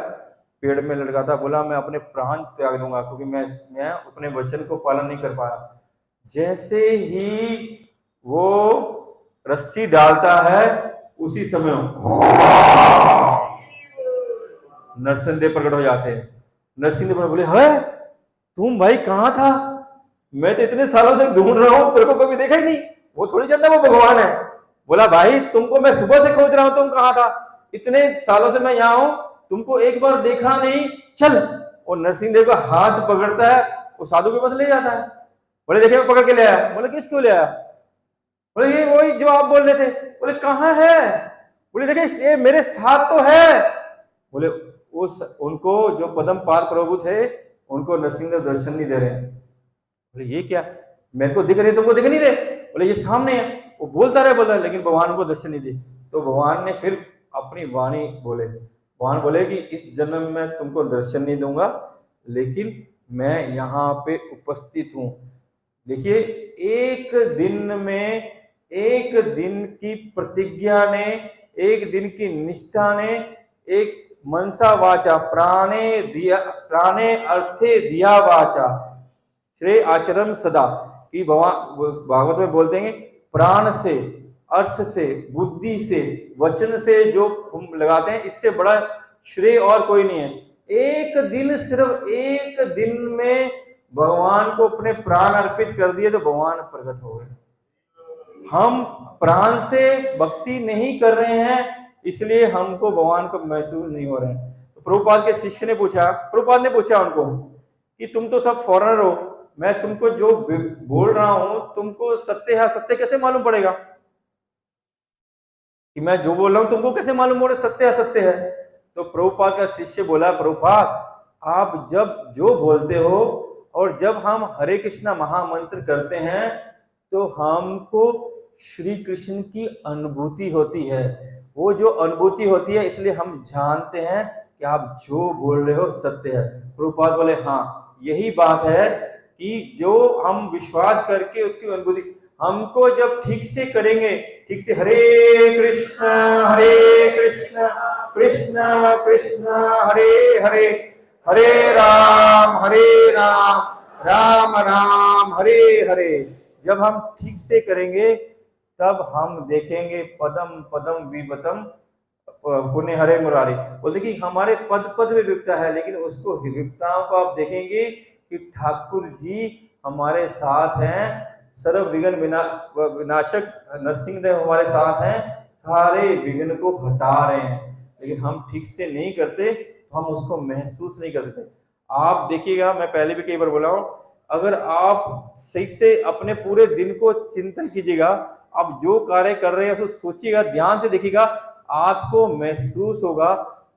पेड़ में लटकाता, बोला मैं अपने प्राण त्याग दूंगा क्योंकि मैं अपने वचन को पालन नहीं कर पाया। जैसे ही वो रस्सी डालता है उसी समय नरसिंह देव प्रकट हो जाते हैं। नरसिंह देव बोले है तुम भाई कहाँ था, मैं तो इतने सालों से ढूंढ रहा हूं, तेरे को कभी देखा ही नहीं। वो थोड़ी जानता वो भगवान है। बोला भाई तुमको मैं सुबह से खोज रहा हूं, तुम कहाँ था, इतने सालों से मैं यहाँ हूं, तुमको एक बार देखा नहीं, चल। और नरसिंह देव का हाथ पकड़ता है, वो साधु के पास ले जाता है। बोले देखिए मैं पकड़ के ले आया। बोले किस क्यों ले आया? बोले ये वही जो आप बोल रहे थे। बोले कहाँ है? बोले देखिए ये मेरे साथ तो है। बोले उनको जो पद्मपाद प्रभु थे उनको नरसिंह देव दर्शन नहीं दे रहे हैं। बोले ये क्या, मेरे को दिख रहे तुमको दिख नहीं रहे? बोले ये सामने है। वो बोलता रहे लेकिन भगवान को दर्शन नहीं दी। तो भगवान ने फिर अपनी वाणी बोले, भगवान बोले कि इस जन्म में तुमको दर्शन नहीं दूंगा, लेकिन मैं यहाँ पे उपस्थित हूँ। देखिए, एक दिन में, एक दिन की प्रतिज्ञा ने, एक दिन की निष्ठा ने, एक मनसा वाचा प्राणे अर्थे दिया वाचा श्रेय आचरण सदा कि भागवत में बोलते हैं प्राण से, अर्थ से, बुद्धि से, वचन से जो हम लगाते हैं, इससे बड़ा श्रेय और कोई नहीं है। एक दिन, सिर्फ एक दिन में भगवान को अपने प्राण अर्पित कर दिए तो भगवान प्रकट हो गए। हम प्राण से भक्ति नहीं कर रहे हैं, इसलिए हमको भगवान को महसूस नहीं हो रहे हैं। तो प्रभुपाद के शिष्य ने पूछा, प्रभुपाद ने पूछा उनको कि तुम तो सब फॉरेनर हो, मैं तुमको जो बोल रहा हूं तुमको सत्य है, सत्य कैसे मालूम पड़ेगा? कि मैं जो बोल रहा हूं तुमको कैसे मालूम हो रहा सत्य है, सत्य है? तो प्रभुपाद का शिष्य बोला, प्रभुपाद आप जब जो बोलते हो और जब हम हरे कृष्णा महामंत्र करते हैं तो हमको श्री कृष्ण की अनुभूति होती है। वो जो अनुभूति होती है, इसलिए हम जानते हैं कि आप जो बोल रहे हो सत्य है। प्रभुपाद बोले, हाँ यही बात है कि जो हम विश्वास करके उसकी अनुभूति हमको जब ठीक से करेंगे, ठीक से हरे कृष्ण कृष्ण कृष्ण हरे हरे, हरे राम राम राम हरे हरे, जब हम ठीक से करेंगे तब हम देखेंगे पदम पदम विपतम पुण्य हरे मुरारी। बोलते कि हमारे पद पद में विपता है, लेकिन उसको विपताओं को आप देखेंगे कि ठाकुर जी हमारे साथ हैं, सर्व विघ्न विनाशक नरसिंह देव हमारे साथ हैं, सारे विघ्न को हटा रहे हैं। लेकिन हम ठीक से नहीं करते तो हम उसको महसूस नहीं कर सकते। आप देखिएगा, मैं पहले भी कई बार बोला हूं, अगर आप सही से अपने पूरे दिन को चिंतन कीजिएगा, आप जो कार्य कर रहे हैं उसको सोचिएगा, ध्यान से देखिएगा, आपको महसूस होगा,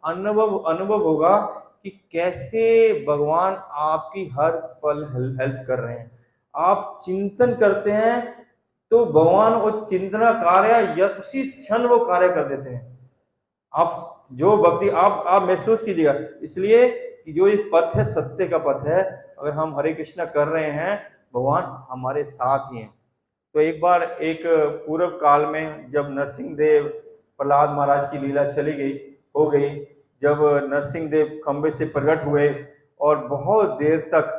अनुभव होगा कि कैसे भगवान आपकी हर पल हेल्प कर रहे हैं। आप चिंतन करते हैं तो भगवान वो चिंतना कार्य उसी क्षण वो कार्य कर देते हैं। आप जो भक्ति आप महसूस कीजिएगा, इसलिए कि जो इस पथ है सत्य का पथ है, अगर हम हरे कृष्णा कर रहे हैं भगवान हमारे साथ ही हैं। तो एक बार एक पूर्व काल में जब नरसिंह देव प्रहलाद महाराज की लीला चली गई हो गई, जब नरसिंह देव खंबे से प्रकट हुए और बहुत देर तक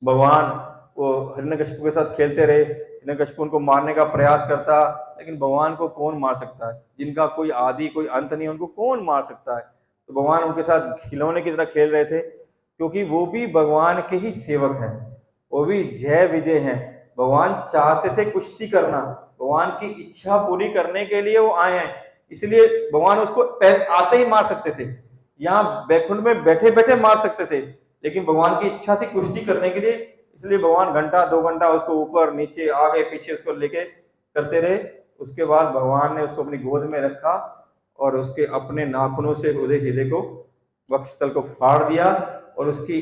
भगवान वो हिरण्यकशिपु के साथ खेलते रहे, हिरण्यकशिपु उनको मारने का प्रयास करता, लेकिन भगवान को कौन मार सकता है? जिनका कोई आदि कोई अंत नहीं, उनको कौन मार सकता है? तो भगवान उनके साथ खिलौने की तरह खेल रहे थे, क्योंकि वो भी भगवान के ही सेवक हैं, वो भी जय विजय हैं। भगवान चाहते थे कुश्ती करना, भगवान की इच्छा पूरी करने के लिए वो आए हैं, इसलिए भगवान उसको आते ही मार सकते थे, यहाँ बैकुंठ में बैठे बैठे मार सकते थे, लेकिन भगवान की इच्छा थी कुश्ती करने के लिए, इसलिए भगवान घंटा 2 घंटा उसको ऊपर नीचे आगे पीछे उसको लेके करते रहे। उसके बाद भगवान ने उसको अपनी गोद में रखा और उसके अपने नाखूनों से उसके हृदय को, वक्षस्थल को फाड़ दिया और उसकी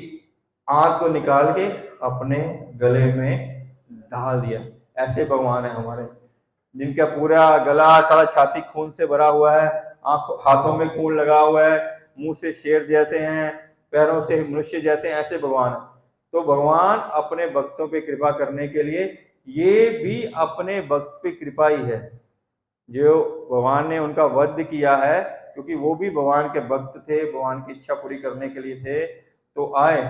आंत को निकाल के अपने गले में डाल दिया। ऐसे भगवान है हमारे, जिनका पूरा गला सारा छाती खून से भरा हुआ है, हाथों में खून लगा हुआ है, मुंह से शेर जैसे हैं, पैरों से मनुष्य जैसे, ऐसे भगवान है। तो भगवान अपने भक्तों पे कृपा करने के लिए, ये भी अपने भक्त पे कृपा ही है जो भगवान ने उनका वध किया है, क्योंकि वो भी भगवान के भक्त थे, भगवान की इच्छा पूरी करने के लिए थे, तो आए,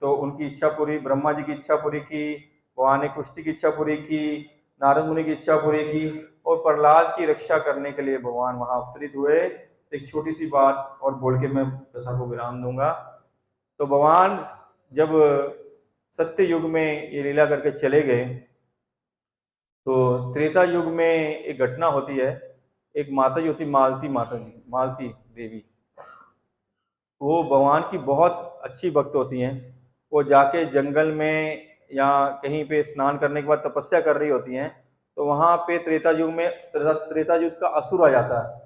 तो उनकी इच्छा पूरी, ब्रह्मा जी की इच्छा पूरी की, भगवान ने कुश्ती की इच्छा पूरी की, नारद मुनि की इच्छा पूरी की, और प्रहलाद की रक्षा करने के लिए भगवान वहां अवतरित हुए। एक छोटी सी बात और बोल के मैं कथा को विराम दूंगा। तो भगवान जब सत्य युग में ये लीला करके चले गए, तो त्रेता युग में एक घटना होती है। एक माता जी होती, मालती माता जी, मालती देवी, वो भगवान की बहुत अच्छी भक्त होती हैं। वो जाके जंगल में या कहीं पे स्नान करने के बाद तपस्या कर रही होती हैं, तो वहां पे त्रेता युग में त्रेता युग का असुर आ जाता है।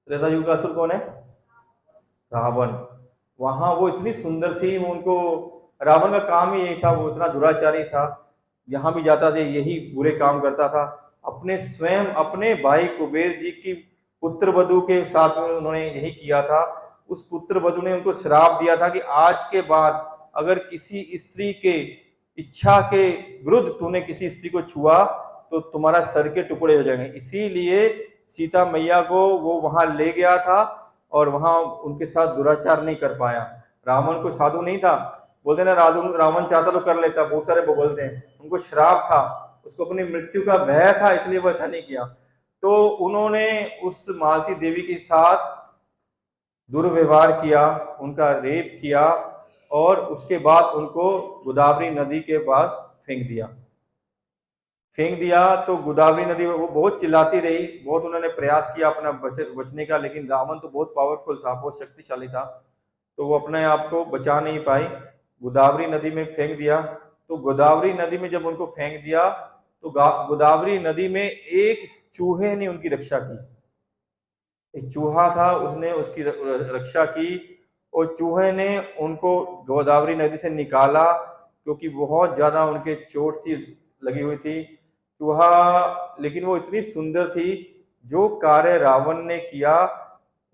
त्रेता युग का असुर कौन है? रावण। वहां वो इतनी सुंदर थी, वो उनको, रावण का काम ही यही था, वो इतना दुराचारी था, जहां भी जाता था यही बुरे काम करता था। अपने स्वयं अपने भाई कुबेर जी की पुत्र वधू के साथ में उन्होंने यही किया था। उस पुत्र वधू ने उनको श्राप दिया था कि आज के बाद अगर किसी स्त्री के इच्छा के विरुद्ध तूने किसी स्त्री को छुआ तो तुम्हारा सर के टुकड़े हो जाएंगे। इसीलिए सीता मैया को वो वहां ले गया था और वहां उनके साथ दुराचार नहीं कर पाया। रावण को साधु नहीं था, बोलते ना रावण चाहता तो कर लेता, बहुत सारे बोलते हैं। उनको श्राप था, उसको अपनी मृत्यु का भय था, इसलिए वो ऐसा नहीं किया। तो उन्होंने उस मालती देवी के साथ दुर्व्यवहार किया, उनका रेप किया और उसके बाद उनको गोदावरी नदी के पास फेंक दिया। तो गोदावरी नदी में वो बहुत चिल्लाती रही, बहुत उन्होंने प्रयास किया अपना बचने का, लेकिन रावण तो बहुत पावरफुल था, बहुत शक्तिशाली था, तो वो अपने आप को बचा नहीं पाई, गोदावरी नदी में फेंक दिया। तो गोदावरी नदी में जब उनको फेंक दिया तो गोदावरी नदी में एक चूहे ने उनकी रक्षा की। एक चूहा था, उसने उसकी रक्षा की और चूहे ने उनको गोदावरी नदी से निकाला, क्योंकि बहुत ज्यादा उनके चोट थी, लगी हुई थी चूहा। लेकिन वो इतनी सुंदर थी, जो कार्य रावण ने किया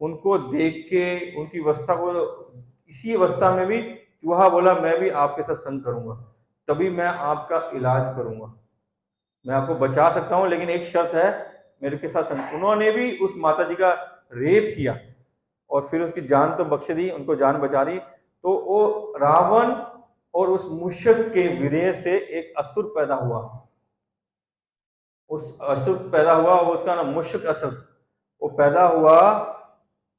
उनको देख के उनकी अवस्था को, इसी अवस्था में भी चूहा बोला मैं भी आपके साथ संग करूंगा, तभी मैं आपका इलाज करूंगा, मैं आपको बचा सकता हूं, लेकिन एक शर्त है, मेरे के साथ संग। उन्होंने भी उस माता जी का रेप किया और फिर उसकी जान तो बख्श दी, उनको जान बचा दी। तो वो रावण और उस मूषक के वीर्य से एक असुर पैदा हुआ, उस असुर पैदा हुआ, उसका नाम मूषक असुर, वो पैदा हुआ।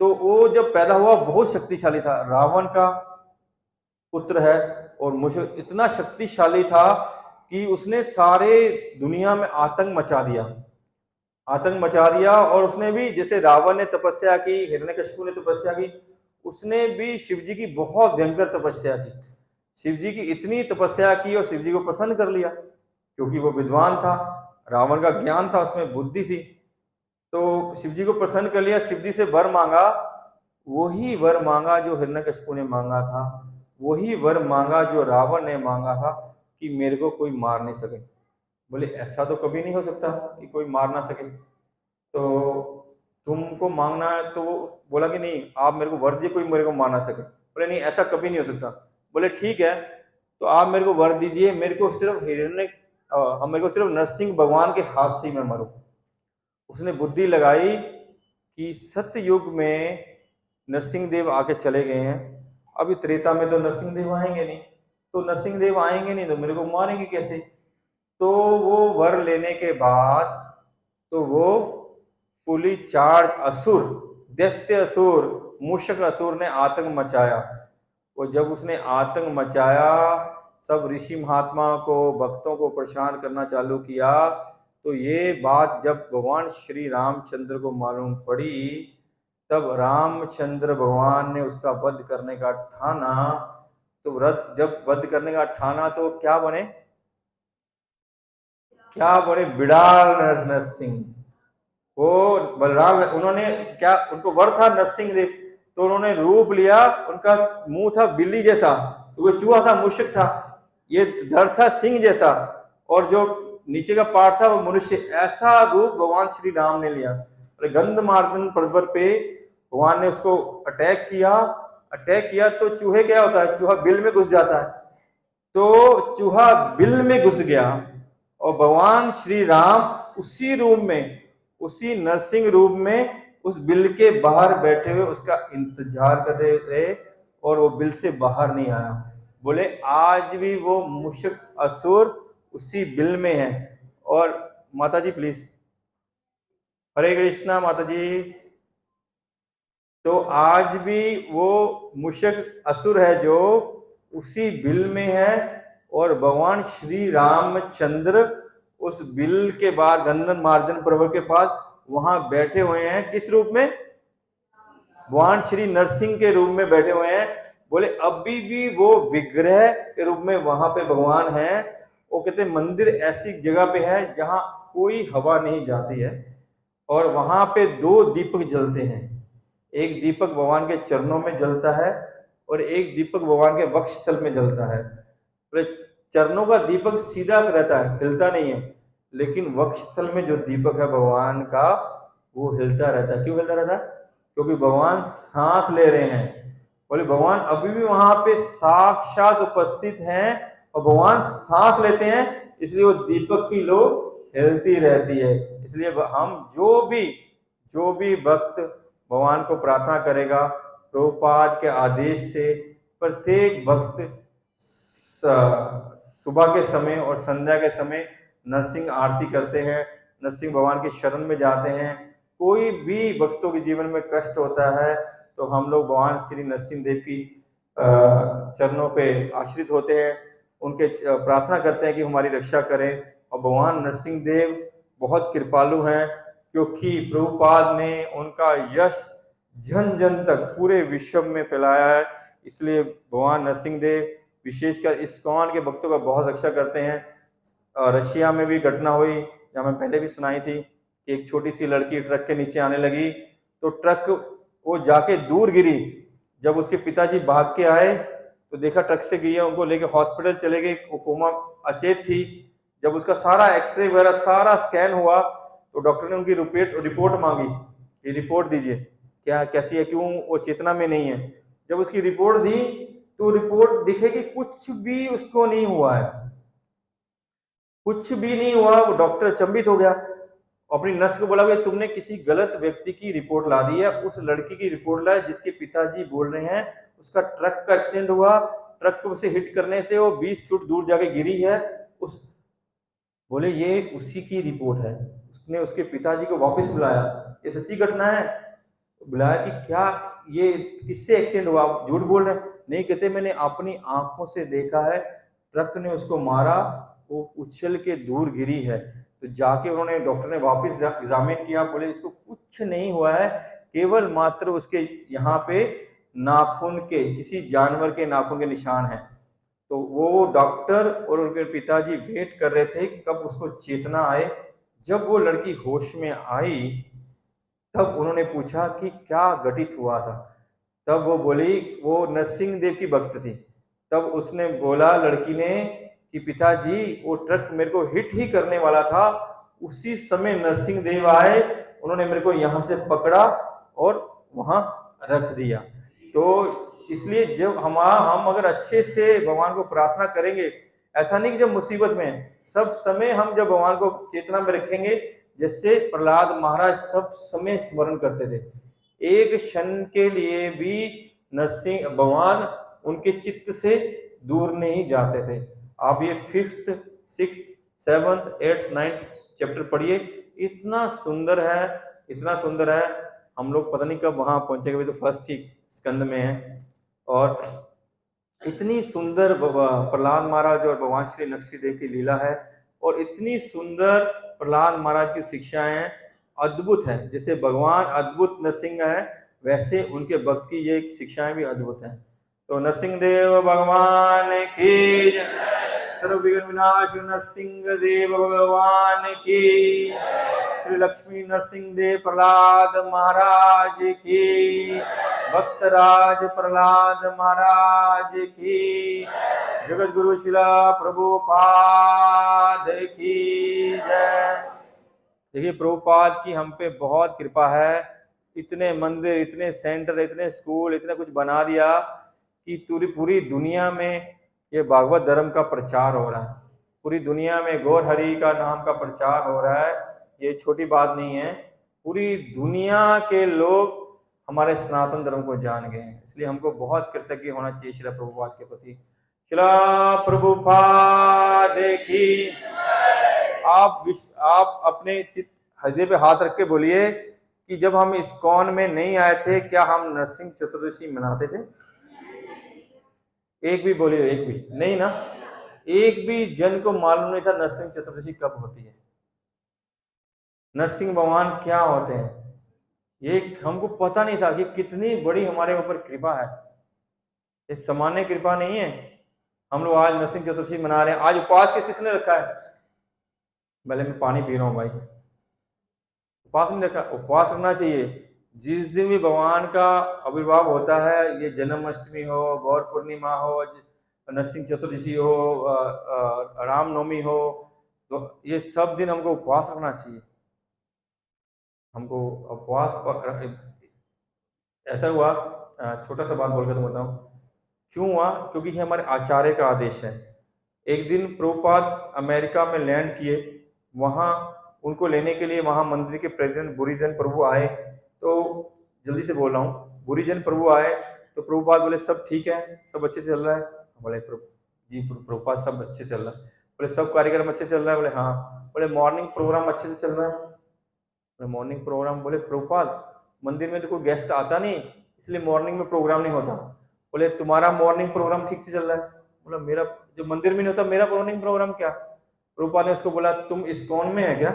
तो वो जब पैदा हुआ बहुत शक्तिशाली था, रावण का पुत्र है, और मूषक इतना शक्तिशाली था कि उसने सारे दुनिया में आतंक मचा दिया। और उसने भी, जैसे रावण ने तपस्या की, हिरण्यकशिपु ने तपस्या की, उसने भी शिव जी की बहुत भयंकर तपस्या की, शिव जी की इतनी तपस्या की और शिव जी को प्रसन्न कर लिया, क्योंकि वो विद्वान था, रावण का ज्ञान था, उसमें बुद्धि थी। तो शिव जी को प्रसन्न कर लिया, शिव जी से वर मांगा, वही वर मांगा जो हिरण्यकशिपु ने मांगा था, वही वर मांगा जो रावण ने मांगा था, कि मेरे को कोई मार नहीं सके। बोले ऐसा तो कभी नहीं हो सकता कि कोई मार ना सके, तो तुमको मांगना है। तो वो बोला कि नहीं, आप मेरे को वर दीजिए, कोई मेरे को मार ना सके। बोले नहीं, ऐसा कभी नहीं हो सकता। बोले ठीक है, तो आप मेरे को वर दीजिए, मेरे को सिर्फ नरसिंह भगवान के हाथ से ही मैं मरूं। उसने बुद्धि लगाई कि सत्य युग में नरसिंह देव आके चले गए हैं, अभी त्रेता में तो नरसिंह देव आएंगे नहीं, तो नरसिंह देव आएंगे नहीं तो मेरे को मारेंगे कैसे। तो वो वर लेने के बाद तो वो फुली चार्ज असुर, दैत्य असुर, मूषक असुर ने आतंक मचाया। और जब उसने आतंक मचाया, सब ऋषि महात्मा को, भक्तों को परेशान करना चालू किया, तो ये बात जब भगवान श्री रामचंद्र को मालूम पड़ी, तब रामचंद्र भगवान ने उसका वध करने का ठाना। तो जब वध करने का ठाना तो क्या बने, बिडाल नरसिंह। वो बलराम, उन्होंने क्या, उनको वर था नरसिंह देव, तो उन्होंने रूप लिया, उनका मुंह था बिल्ली जैसा, तो वो चूहा था, मूषक था, ये धड़ था सिंह जैसा, और जो नीचे का पार्ट था वो मनुष्य। ऐसा रूप भगवान श्री राम ने लिया। गंधमार्दन पर्वत पे भगवान ने उसको अटैक किया तो चूहे क्या होता है, चूहा बिल में घुस जाता है, तो चूहा बिल में घुस गया, और भगवान श्री राम उसी रूम में, उसी नरसिंह रूप में, उस बिल के बाहर बैठे हुए उसका इंतजार कर रहे, और वो बिल से बाहर नहीं आया। बोले आज भी वो मूषक असुर उसी बिल में है। और माता जी प्लीज, हरे कृष्णा माता जी। तो आज भी वो मूषक असुर है जो उसी बिल में है, और भगवान श्री रामचंद्र उस बिल के बाद गंधन मार्जन पर्वत के पास वहां बैठे हुए हैं। किस रूप में, भगवान श्री नरसिंह के रूप में बैठे हुए हैं। बोले अभी भी वो विग्रह के रूप में वहां पे भगवान है। वो कहते मंदिर ऐसी जगह पे है जहां कोई हवा नहीं जाती है, और वहां पे 2 दीपक जलते हैं, एक दीपक भगवान के चरणों में जलता है और एक दीपक भगवान के वक्षस्थल में जलता है। बोले चरणों का दीपक सीधा रहता है, हिलता नहीं है, लेकिन वक्षस्थल में जो दीपक है भगवान का, वो हिलता रहता है। क्यों हिलता रहता है, क्योंकि भगवान सांस ले रहे हैं, बोले भगवान अभी भी वहां पे साक्षात उपस्थित हैं और भगवान सांस लेते हैं, इसलिए वो दीपक की लो हिलती रहती है। इसलिए हम जो भी भक्त भगवान को प्रार्थना करेगा प्रभुपाद के आदेश से, प्रत्येक भक्त सुबह के समय और संध्या के समय नरसिंह आरती करते हैं, नरसिंह भगवान के शरण में जाते हैं। कोई भी भक्तों के जीवन में कष्ट होता है तो हम लोग भगवान श्री नरसिंह देव की चरणों पे आश्रित होते हैं, उनके प्रार्थना करते हैं कि हमारी रक्षा करें। और भगवान नरसिंह देव बहुत कृपालु हैं, क्योंकि प्रभुपाद ने उनका यश जन जन तक पूरे विश्व में फैलाया है। इसलिए भगवान नरसिंह देव विशेषकर इस्कॉन के भक्तों का बहुत रक्षा करते हैं। रशिया में भी घटना हुई, जहाँ मैं पहले भी सुनाई थी, कि एक छोटी सी लड़की ट्रक के नीचे आने लगी तो ट्रक वो जाके दूर गिरी। जब उसके पिताजी भाग के आए तो देखा ट्रक से गिरी है, उनको लेके हॉस्पिटल चले गए, वो कोमा अचेत थी। जब उसका सारा एक्सरे वगैरह सारा स्कैन हुआ तो डॉक्टर ने उनकी रिपोर्ट मांगी कि रिपोर्ट दीजिए, क्या कैसी है, क्यों वो चेतना में नहीं है। जब उसकी रिपोर्ट दी तो रिपोर्ट दिखे कि कुछ भी उसको नहीं हुआ है, कुछ भी नहीं हुआ। वो डॉक्टर अचंभित हो गया, अपनी नर्स को बोला कि तुमने किसी गलत व्यक्ति की रिपोर्ट ला दी है, उस लड़की की रिपोर्ट लाए जिसके पिताजी बोल रहे हैं उसका ट्रक का एक्सीडेंट हुआ, ट्रक से हिट करने से वो 20 फुट दूर जाके गिरी है। उस बोले ये उसी की रिपोर्ट है। उसने उसके पिताजी को वापस बुलाया, ये सच्ची घटना है। बुलाया कि क्या ये किससे एक्सीडेंट हुआ, आप झूठ बोल रहे हैं। नहीं, कहते मैंने अपनी आंखों से देखा है, ट्रक ने उसको मारा, वो उछल के दूर गिरी है। तो जाके उन्होंने डॉक्टर ने वापस एग्जामिन किया, बोले इसको कुछ नहीं हुआ है, केवल मात्र उसके यहाँ पे नाखून के, किसी जानवर के नाखून के निशान हैं। तो वो डॉक्टर और उनके पिताजी वेट कर रहे थे कब उसको चेतना आए। जब वो लड़की होश में आई तब उन्होंने पूछा कि क्या घटित हुआ था। तब वो बोली, वो नरसिंह देव की भक्त थी। तब उसने बोला लड़की ने कि पिताजी वो ट्रक मेरे को हिट ही करने वाला था, उसी समय नरसिंह देव आए, उन्होंने मेरे को यहाँ से पकड़ा और वहां रख दिया। तो इसलिए जब हम अगर अच्छे से भगवान को प्रार्थना करेंगे, ऐसा नहीं कि जब मुसीबत में, सब समय हम जब भगवान को चेतना में रखेंगे, जैसे प्रहलाद महाराज सब समय स्मरण करते थे, एक क्षण के लिए भी नरसिंह भगवान उनके चित्त से दूर नहीं जाते थे। आप ये 5th 6th 7th 8th 9th chapter पढ़िए, इतना सुंदर है, इतना सुंदर है। हम लोग पता नहीं कब वहां पहुंचेंगे, अभी तो फर्स्ट ही स्कंद में है। और इतनी सुंदर प्रहलाद महाराज और भगवान श्री नरसिंह की लीला है, और इतनी सुंदर प्रहलाद महाराज की शिक्षाएं अद्भुत है। जैसे भगवान अद्भुत नरसिंह है, वैसे उनके भक्त की ये शिक्षाएं भी अद्भुत हैं। तो नरसिंह देव भगवान की, सर्व विघ्न विनाश नरसिंह देव भगवान की, श्री लक्ष्मी नरसिंह देव प्रहलाद महाराज की, भक्तराज प्रहलाद महाराज की, जगत गुरु शिला प्रभुपाद की जय। देखिए प्रभुपाद की हम पे बहुत कृपा है, इतने मंदिर, इतने सेंटर, इतने स्कूल, इतने कुछ बना दिया कि पूरी दुनिया में ये भागवत धर्म का प्रचार हो रहा है। पूरी दुनिया में गौर हरि का नाम का प्रचार हो रहा है, ये छोटी बात नहीं है। पूरी दुनिया के लोग हमारे सनातन धर्म को जान गए हैं, इसलिए हमको बहुत कृतज्ञ होना चाहिए श्रील प्रभुपाद के प्रति। श्रील प्रभुपाद की। आप अपने चित्त हृदय पे हाथ रख के बोलिए कि जब हम इस्कॉन में नहीं आए थे, क्या हम नरसिंह चतुर्दशी मनाते थे? एक भी बोलिए, एक भी नहीं ना। एक भी जन को मालूम नहीं था नरसिंह चतुर्दशी कब होती है, नरसिंह भगवान क्या होते हैं, ये हमको पता नहीं था कि कितनी बड़ी हमारे ऊपर कृपा है। ये सामान्य कृपा नहीं है। हम लोग आज नरसिंह चतुर्दशी मना रहे हैं। आज उपवास किसने रखा है? भले मैं पानी पी रहा हूँ भाई, उपवास नहीं रखा। उपवास रखना चाहिए। जिस दिन भी भगवान का आविर्भाव होता है, ये जन्माष्टमी हो, गौर पूर्णिमा हो, नरसिंह चतुर्दशी हो, रामनवमी हो, तो ये सब दिन हमको उपवास रखना चाहिए। हमको उपवास, ऐसा हुआ छोटा सा बात बोलकर तुम बताऊं क्यों हुआ, क्योंकि ये हमारे आचार्य का आदेश है। एक दिन प्रभुपाद अमेरिका में लैंड किए, वहां उनको लेने के लिए वहां मंदिर के प्रेसिडेंट बुरीजन प्रभु आए। तो जल्दी से बोल रहा हूँ, बुरीजन प्रभु आए तो प्रभुपाद बोले सब ठीक है, सब अच्छे से चल रहा है। बोले प्रभु जी प्रभुपाद सब अच्छे से चल रहा है। बोले सब कार्यक्रम अच्छे से चल रहा है। बोले हाँ। बोले मॉर्निंग प्रोग्राम अच्छे से चल रहा है। बोले मॉर्निंग प्रोग्राम। बोले प्रभुपाद मंदिर में तो कोई गेस्ट आता नहीं, इसलिए मॉर्निंग में प्रोग्राम नहीं होता। बोले तुम्हारा मॉर्निंग प्रोग्राम ठीक से चल रहा है। बोला मेरा जो मंदिर में नहीं होता मेरा मॉर्निंग प्रोग्राम क्या। प्रभुपाद ने उसको बोला तुम इस्कॉन में है क्या।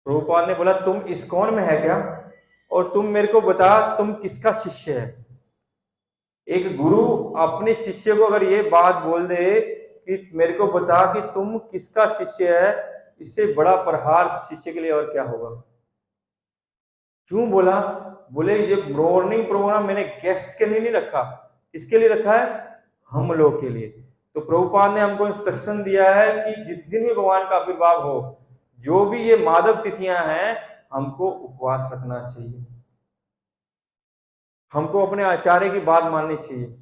प्रभुपाद ने बोला तुम इस्कॉन में है क्या, और तुम मेरे को बता तुम किसका शिष्य है। एक गुरु अपने शिष्य को अगर ये बात बोल दे कि मेरे को बता कि तुम किसका शिष्य है, इससे बड़ा प्रहार शिष्य के लिए और क्या होगा। क्यों बोला। बोले ये मॉर्निंग प्रोग्राम मैंने गेस्ट के लिए नहीं रखा, किसके लिए रखा है, हम लोग के लिए। तो प्रभुपाद ने हमको इंस्ट्रक्शन दिया है कि जिस दिन भी भगवान का आविर्भाव हो, जो भी ये माधव तिथियां हैं, हमको उपवास रखना चाहिए, हमको अपने आचार्य की बात माननी चाहिए।